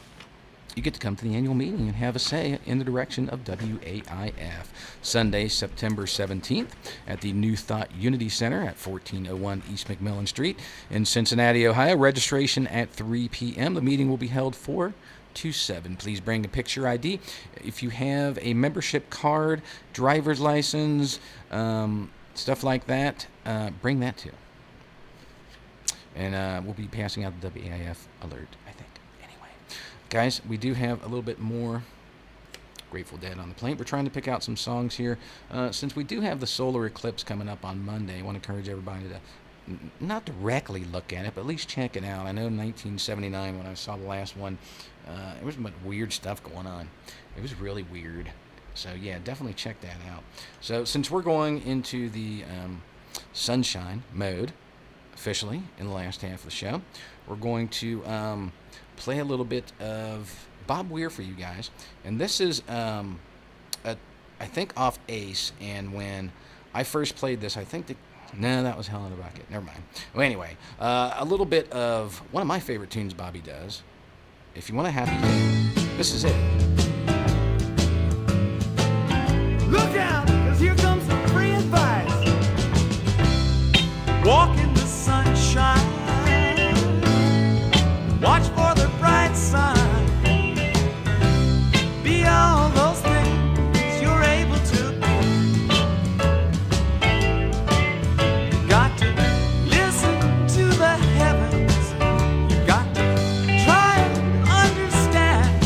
you get to come to the annual meeting and have a say in the direction of WAIF. Sunday, September 17th at the New Thought Unity Center at 1401 East McMillan Street in Cincinnati, Ohio. Registration at 3 p.m. The meeting will be held 4 to 7. Please bring a picture ID. If you have a membership card, driver's license, stuff like that, bring that too. And we'll be passing out the WAIF alert, I think. Guys, we do have a little bit more Grateful Dead on the plate. We're trying to pick out some songs here. Since we do have the solar eclipse coming up on Monday, I want to encourage everybody to not directly look at it, but at least check it out. I know in 1979 when I saw the last one, there was some weird stuff going on. It was really weird. So, yeah, definitely check that out. So, since we're going into the sunshine mode officially in the last half of the show, we're going to play a little bit of Bob Weir for you guys. And this is, I think, off Ace. And when I first played this, I think no, that was Hell in the Bucket. Never mind. Well, anyway, a little bit of one of my favorite tunes Bobby does. If you want a happy day, this is it. Look out, because here comes some free advice. Walk in the sunshine. Watch for the bright side. Be all those things you're able to be. Got to listen to the heavens. You got to try and understand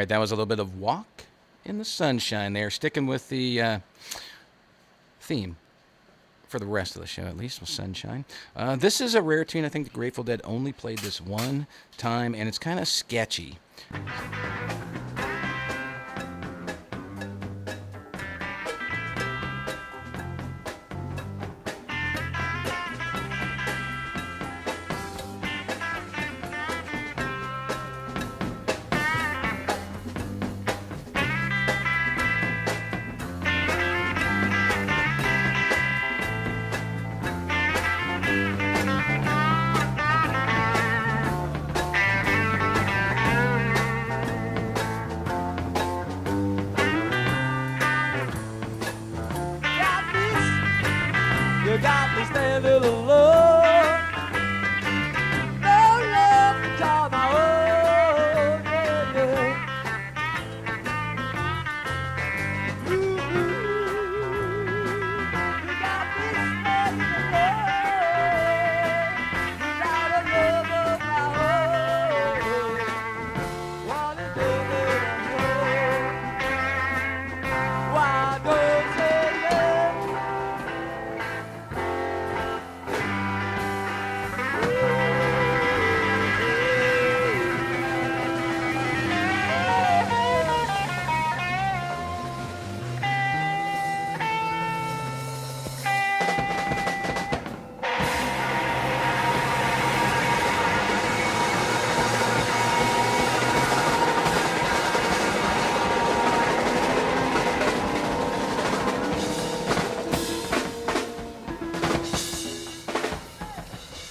right, that was a little bit of Walk in the Sunshine there, sticking with the theme for the rest of the show, at least, with Sunshine. This is a rare tune. I think the Grateful Dead only played this one time, and it's kind of sketchy. You got me standing alone. No love to call my own. Yeah, yeah. Ooh, you got me standing alone. Without a love of my own. Wanna do it alone. Why don't you love?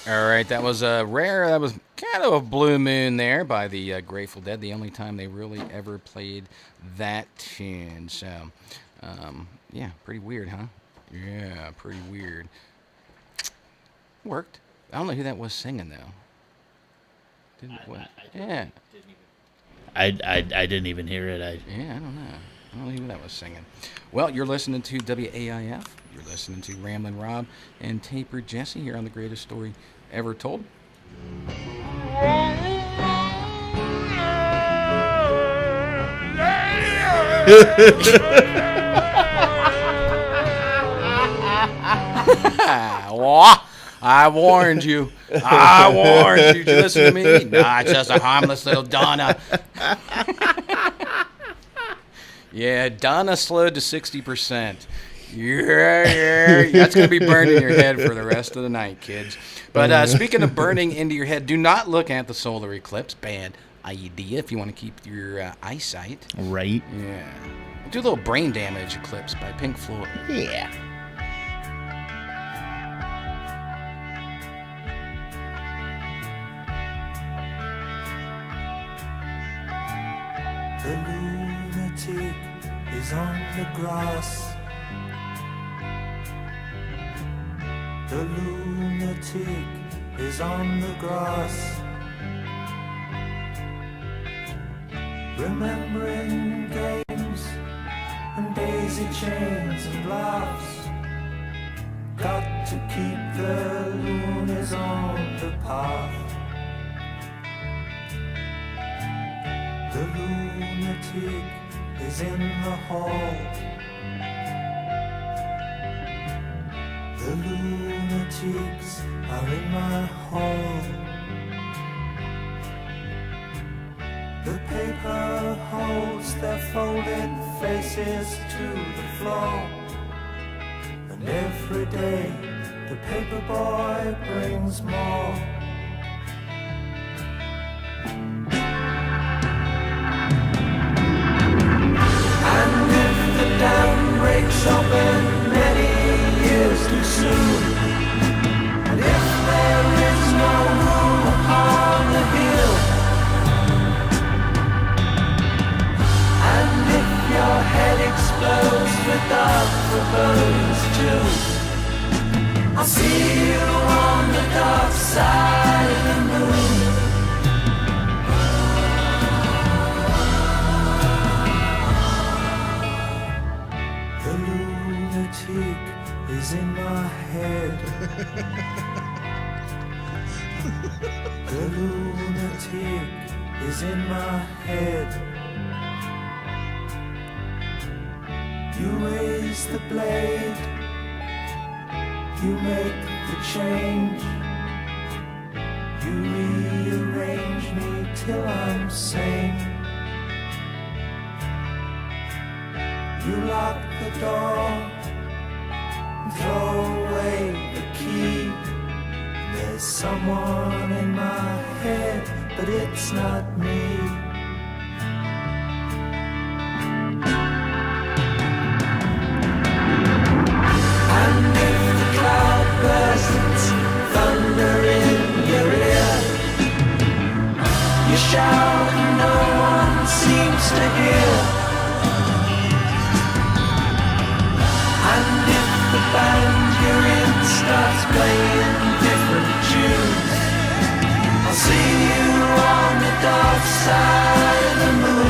All right, that was a rare, that was kind of a Blue Moon there by the Grateful Dead, the only time they really ever played that tune. So, yeah, pretty weird, huh? Yeah, pretty weird. Worked. I don't know who that was singing, though. Yeah. I didn't even hear it. Yeah, I don't know. I don't know who that was singing. Well, you're listening to WAIF. You're listening to Ramblin' Rob and Taper Jesse here on The Greatest Story Ever Told. I warned you. I warned you. Did you listen to me? Nah, it's just a harmless little Donna. Yeah, Donna slowed to 60%. Yeah. That's going to be burned in your head for the rest of the night, kids. But speaking of burning into your head, do not look at the solar eclipse. Bad idea if you want to keep your eyesight. Right. Yeah. Do a little Brain Damage Eclipse by Pink Floyd. Yeah. The lunatic is on the grass. The lunatic is on the grass. Remembering games and daisy chains and laughs. Got to keep the loonies on the path. The lunatic is in the hall. The lunatics are in my hall. The paper holds their folded faces to the floor. And every day the paper boy brings more. And if the dam breaks open many years too soon, and if there is no room upon the hill, and if your head explodes without the bones too, I'll see you on the dark side of the moon. The lunatic is in my head. The lunatic is in my head. You raise the blade, you make the change, you rearrange me till I'm sane. You lock the door, throw away the key. There's someone in my head, but it's not me. And if the cloud bursts, thunder in your ear, you shout and no one seems to hear. And if the band you're in starts playing different tunes, I'll see you on the dark side of the moon.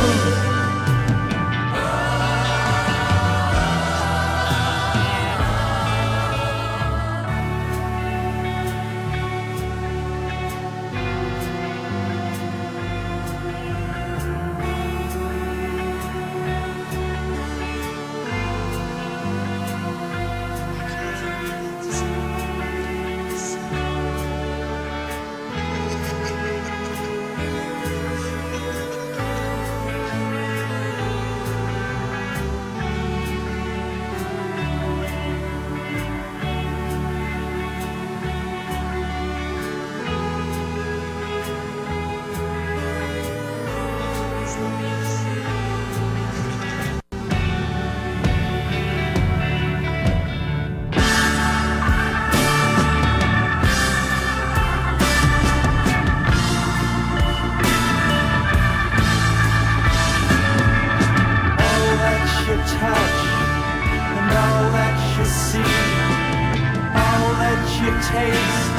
Taste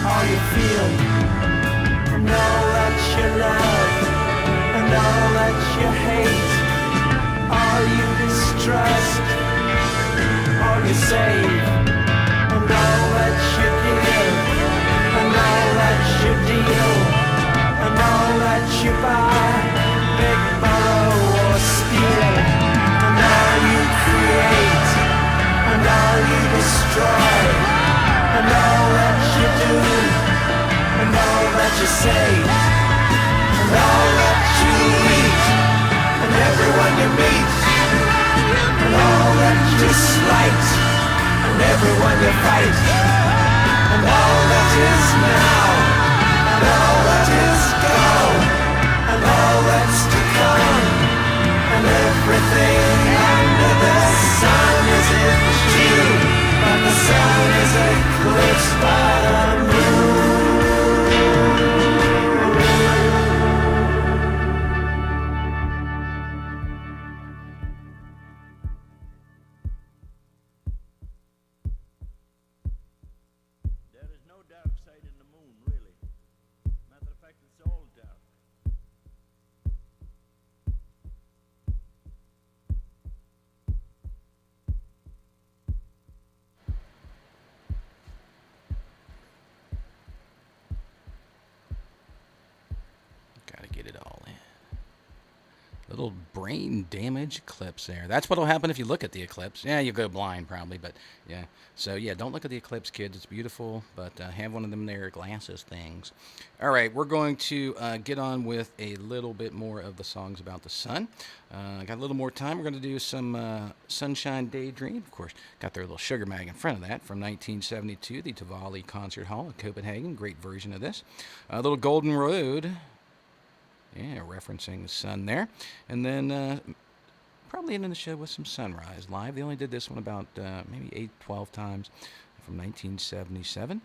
all you feel, and all that you love, and all that you hate, all you distrust, all you save, and all that you give, and all that you deal, and all that you buy, big borrow or steal, and all you create, and all you destroy. And all that you do, and all that you say, and all that you eat, and everyone you meet, and all that you slight, and everyone you fight, and all that is now, and all that is gone, and all that's to come, and everything under the sun is in June. But the sun is eclipsed by the moon. There is no dark side in the moon, really. Matter of fact, it's all dark. Little brain damage eclipse there. That's what'll happen if you look at the eclipse. Yeah, you'll go blind probably, but yeah. So yeah, don't look at the eclipse, kids. It's beautiful, but have one of them there glasses things. All right, we're going to get on with a little bit more of the songs about the sun. Got a little more time. We're going to do some Sunshine Daydream. Of course, got their little sugar mag in front of that from 1972, the Tivoli Concert Hall in Copenhagen. Great version of this. A little Golden Road. Yeah, referencing the sun there. And then probably ending the show with some Sunrise live. They only did this one about maybe 8, 12 times from 1977.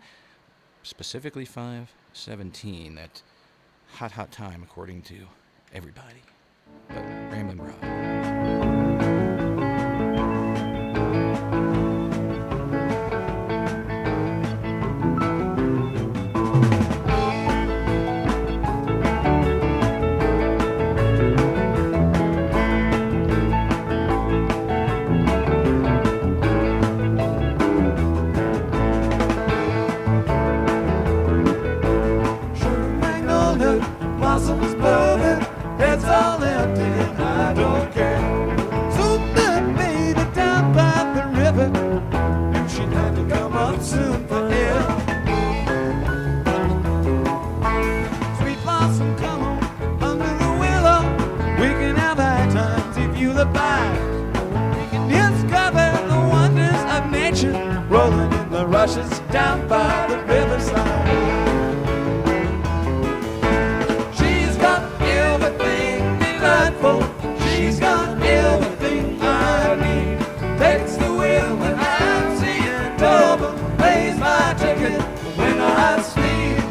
Specifically 5/17. That hot, hot time, according to everybody. But Ramblin' Rob. Blossoms blooming, it's all empty and I don't the back. You can discover the wonders of nature rolling in the rushes down by the riverside. She's got everything delightful. She's got everything I need. Takes the wheel when I'm seeing double. Pays my ticket when I sleep.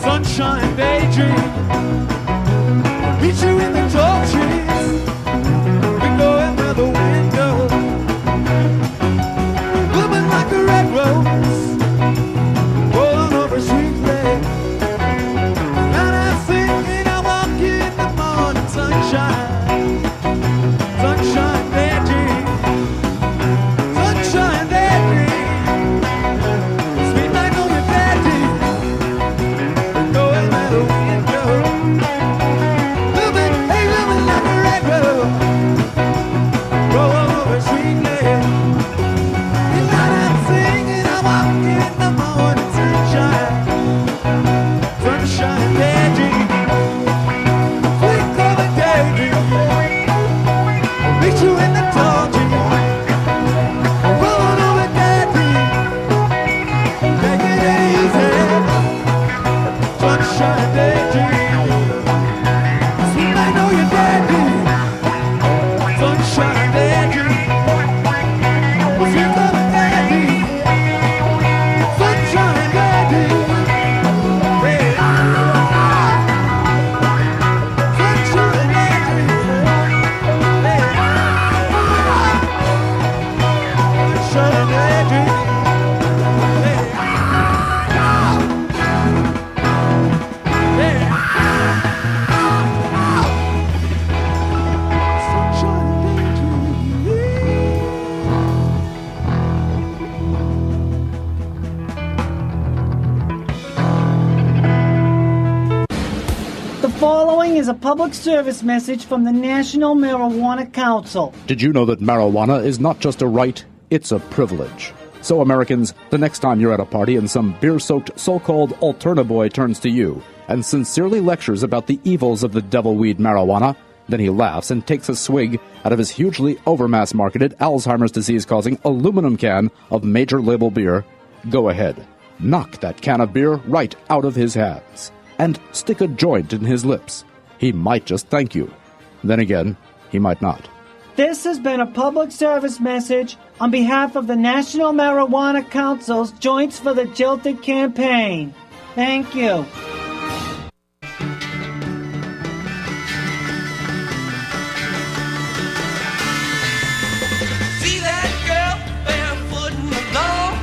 sunshine daydream. Meet you in the tall trees. We go in by the window, blooming like a red rose, rolling over sweetly. And I'm thinking I walk in the morning sunshine, sunshine daydream, sunshine daydream. Sweet like on your daddy. Going by the window, living, hey, living like is a public service message from the National Marijuana Council. Did you know that marijuana is not just a right, it's a privilege? So, Americans, the next time you're at a party and some beer-soaked so-called alterna boy turns to you and sincerely lectures about the evils of the devil weed marijuana, then he laughs and takes a swig out of his hugely over-mass-marketed Alzheimer's disease-causing aluminum can of major label beer, go ahead. Knock that can of beer right out of his hands and stick a joint in his lips. He might just thank you. Then again, he might not. This has been a public service message on behalf of the National Marijuana Council's Joints for the Jilted campaign. Thank you. See that girl barefoot in the lawn,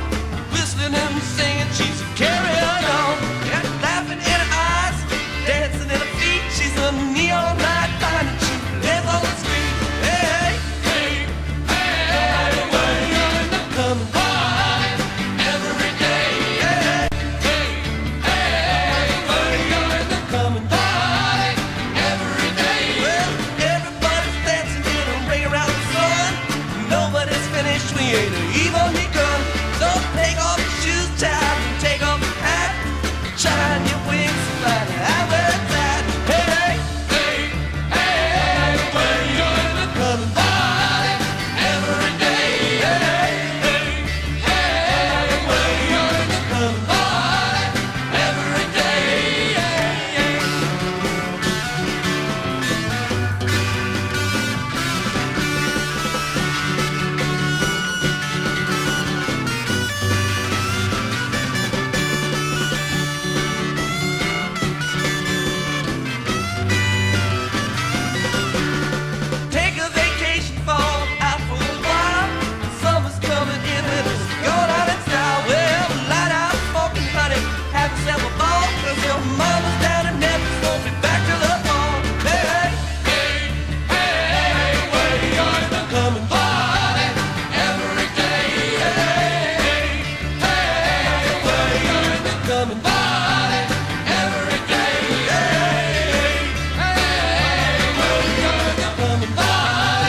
whistling and singing, she's a carry-on. Got laughing in her eyes, dancing in her feet. She's a neon light fine and she lives on the street. Hey, hey, hey, where you coming by every day? Hey, hey, hey, where you coming by every day? Well, everybody's dancing in a ring around the sun. Nobody's finished, we ain't even begun. So take off your shoes, child, and take off your hat. Shine your wings, fly out where it's at. Hey, hey, hey, where you coming by every day? Hey, hey, hey, where you coming by every day? Take a vacation, fall out for a while. Summer's coming in and it's going out in style. Well, light out, smoking honey, have yourself a ball. 'Cause your mama's down in Memphis, won't be back till the fall. Hey, hey, hey, where you coming by every day? Hey, hey, where you coming by every day? Hey, hey, where you coming by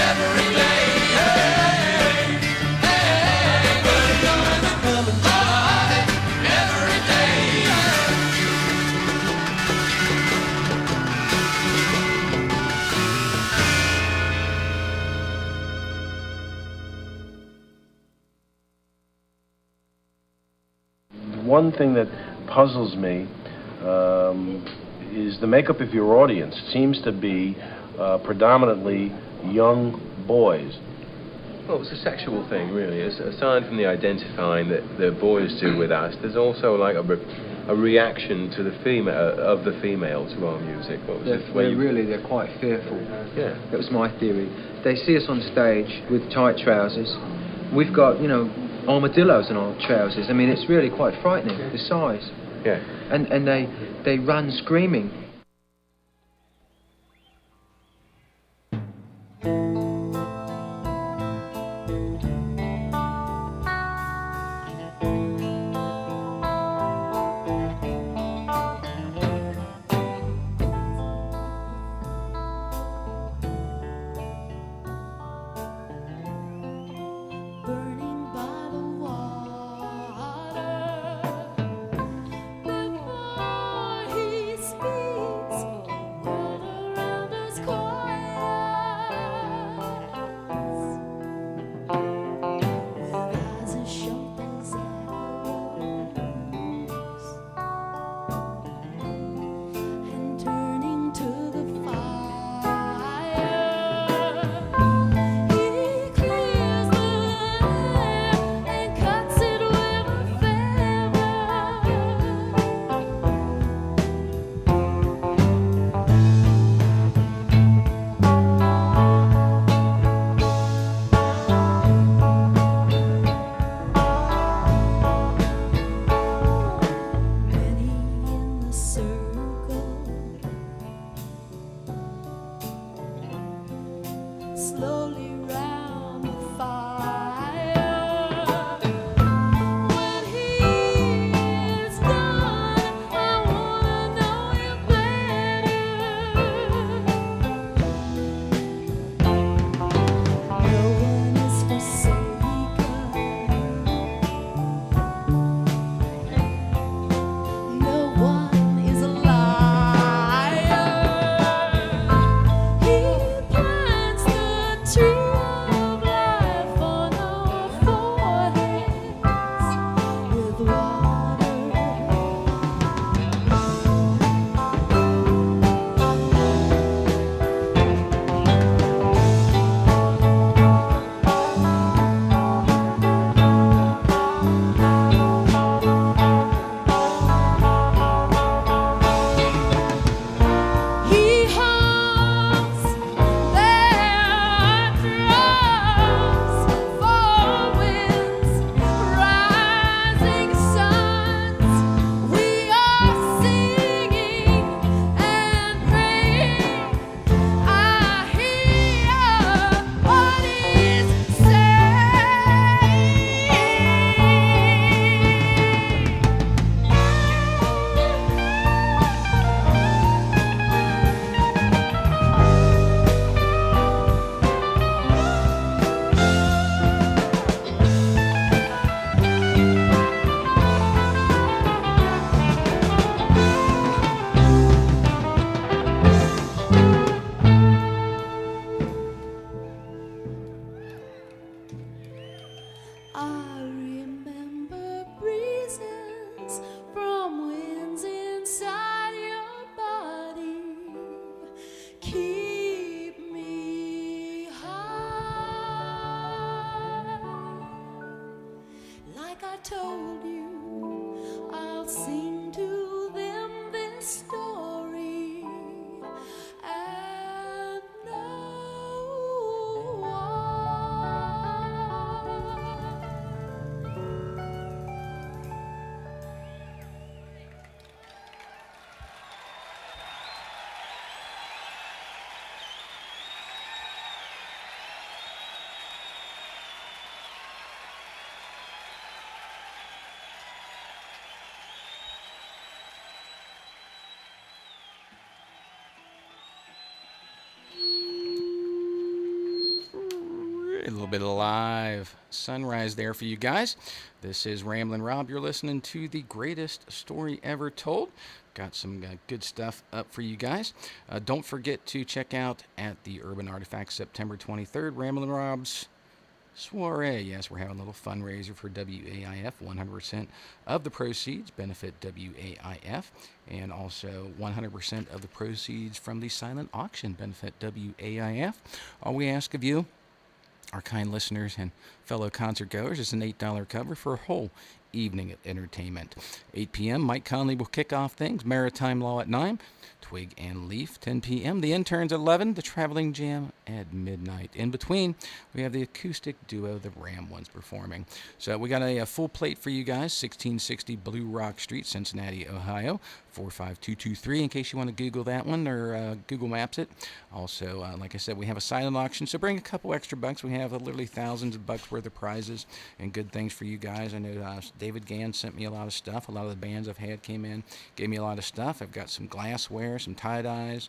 every day? Hey, hey, where you coming by every day? One thing that puzzles me is the makeup of your audience seems to be predominantly young boys. Well, it's a sexual thing, really. It's, aside from the identifying that the boys do with us, there's also like a reaction to the female to our music. What was it? They're quite fearful. Yeah. That was my theory. They see us on stage with tight trousers. We've got, armadillos in our trousers. I mean, it's really quite frightening, the size. Yeah. And they run screaming. Burning by the water. Before he speaks, world around us quiets. With eyes as sharp as arrows, and turning to the fire, he clears the air and cuts it with a feather. Many in the circle, slowly round the fire. When he is gone, I wanna know you better. I remember breezes from winds inside your body. Keep me high. Like I told you, I'll sing to them this story. And know why. A little bit of live sunrise there for you guys. This is Ramblin' Rob. You're listening to the greatest story ever told. Got some good stuff up for you guys. Don't forget to check out at the Urban Artifact September 23rd, Ramblin' Rob's soiree. Yes, we're having a little fundraiser for WAIF. 100% of the proceeds benefit WAIF, and also 100% of the proceeds from the silent auction benefit WAIF. All we ask of you, our kind listeners and fellow concert goers, is an $8 cover for a whole evening of entertainment. 8 p.m., Mike Conley will kick off things. Maritime Law at 9. Twig and Leaf, 10 p.m. The Interns at 11. The Traveling Jam at midnight. In between, we have the acoustic duo, the Ramblins, performing. So we got a full plate for you guys. 1660 Blue Rock Street, Cincinnati, Ohio, 45223, in case you want to Google that one or Google Maps it. Also, like I said, we have a silent auction, so bring a couple extra bucks. We have literally thousands of bucks worth of prizes and good things for you guys. I know David Gann sent me a lot of stuff. A lot of the bands I've had came in, gave me a lot of stuff. I've got some glassware, some tie-dyes,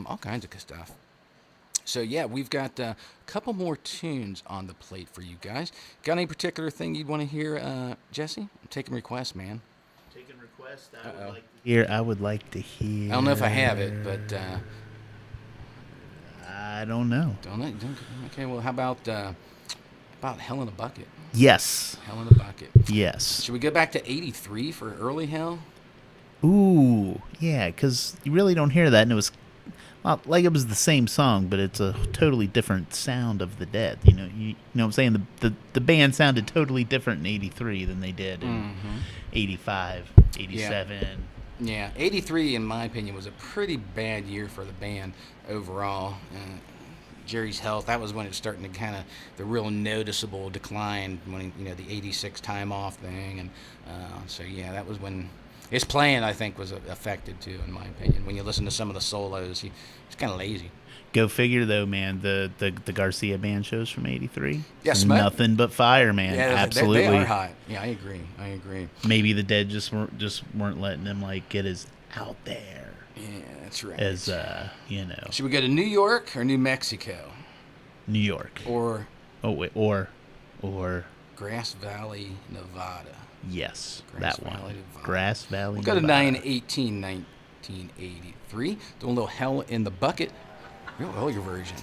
all kinds of good stuff. So, yeah, we've got a couple more tunes on the plate for you guys. Got any particular thing you'd want to hear, Jesse? I'm taking requests, man. Taking requests? I would like to hear. I don't know if I have it, but I don't know. Don't know. Okay, well, how about Hell in a Bucket? Yes. Hell in a Bucket. Yes. Should we go back to 83 for early Hell? Ooh, yeah, because you really don't hear that, and it was like it was the same song, but it's a totally different sound of the Dead. You know what I'm saying? The band sounded totally different in 83 than they did in 85, 87. Yeah, 83, in my opinion, was a pretty bad year for the band overall. Jerry's health, that was when it's starting to kind of, the real noticeable decline, when, the 86 time off thing. And so, yeah, that was when his playing, I think, was affected, too, in my opinion. When you listen to some of the solos, he's kind of lazy. Go figure, though, man. The Garcia band shows from 83. Yes, nothing but fire, man. Yeah, absolutely. They are hot. Yeah, I agree. Maybe the Dead just weren't letting them get as out there. Yeah, that's right. As Should we go to New York or New Mexico? New York. Or Grass Valley, Nevada. Yes, Grass that Valley, one. Nevada. Grass Valley. We'll go to Nevada. 9/18/1983. Doing a little Hell in the Bucket. Real earlier version.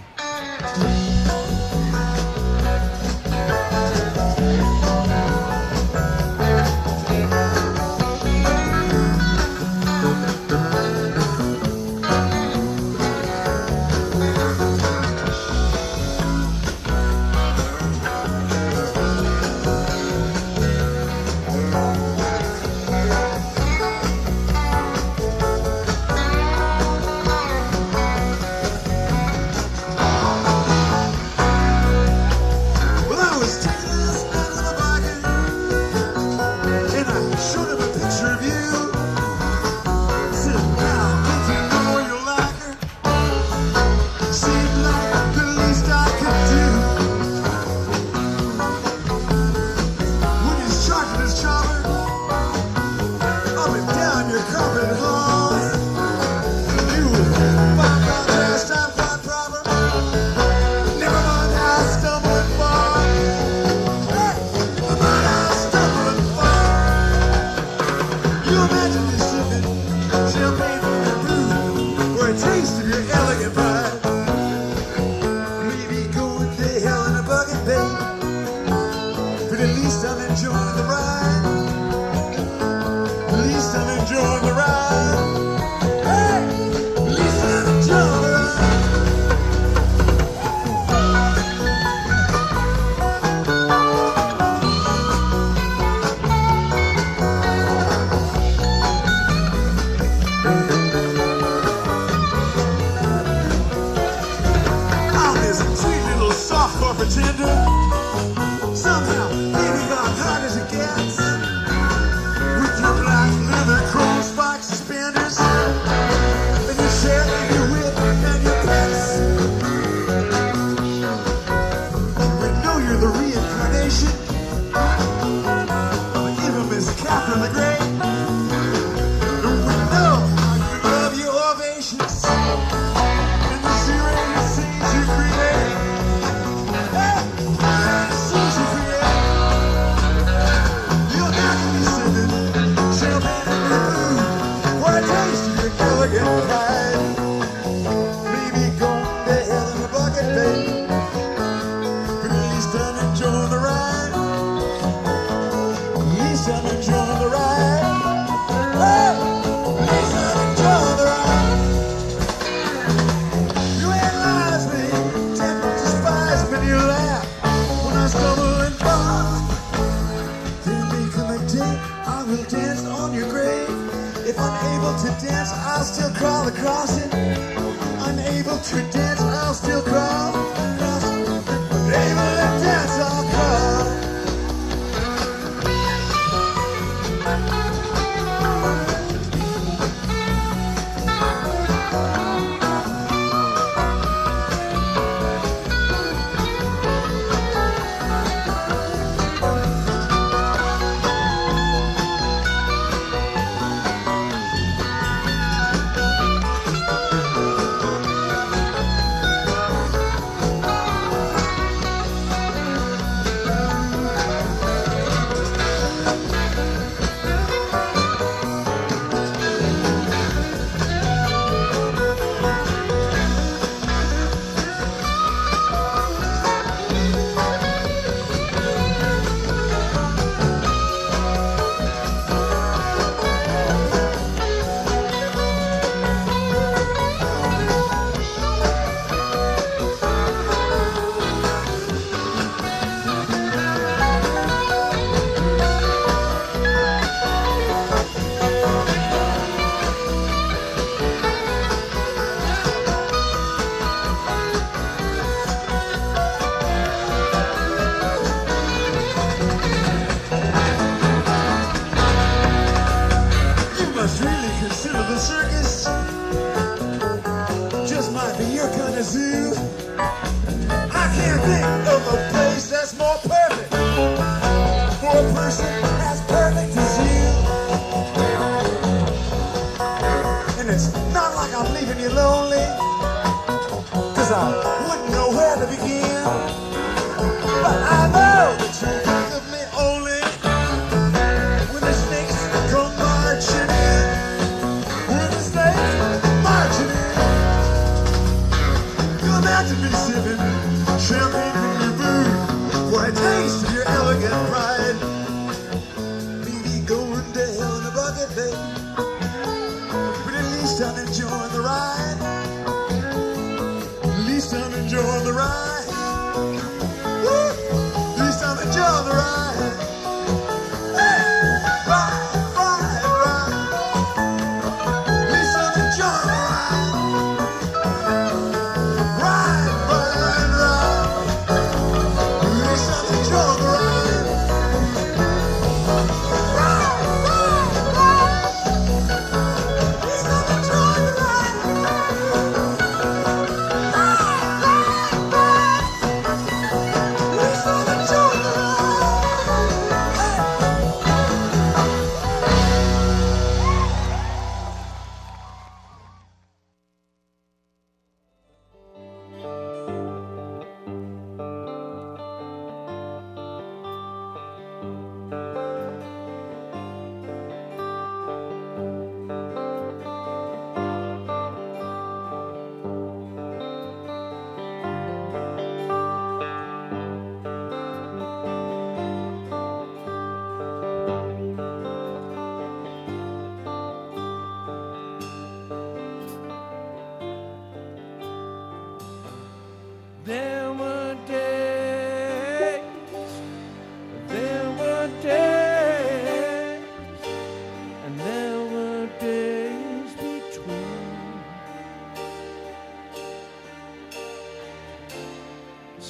Pretty softcore pretender. Somehow, baby got hard as it gets. With your black leather chrome spike suspenders, and your shirt and your whip and your pants. We know you're the reincarnation of the infamous Captain the Great. And we know how you love your ovations and the zero scenes you create. Scenes you create. You'll have to be sipping champagne and your food for a taste of your elegant pride. Maybe going to hell in a bucket, baby, but at least I'm enjoying the ride. At least I'm enjoying the ride. Oh, at least I'm enjoying the ride. You ain't lies me, temper despise when you laugh. When I stumble and fall, there may come a day I will dance on your grave. If unable to dance, I'll still crawl across it. Unable to dance, I'll still crawl across it. Able to dance, I'll crawl. You must really consider the circus just might be your kind of zoo. I can't think of a place that's more perfect for a person as perfect as you. And it's not like I'm leaving you lonely, 'cause I wouldn't know where to begin. But I know that you think of me only when the snakes come marching in. When the snakes marching in, you'll imagine me sipping champagne from your booth for a taste of your elegant pride. Maybe going to hell in a bucket, baby, but at least I'm enjoying the ride. At least I'm enjoying the ride. Woo! At least I'm enjoying the ride. Hey! Ride, ride, ride. At least I'm enjoying the ride. Ride, ride, ride. At least I'm enjoying the ride. Ride, ride, ride. At least I'm enjoying the ride.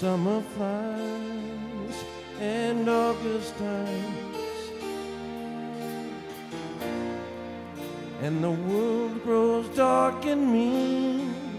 summer flies and August times, and the world grows dark and mean.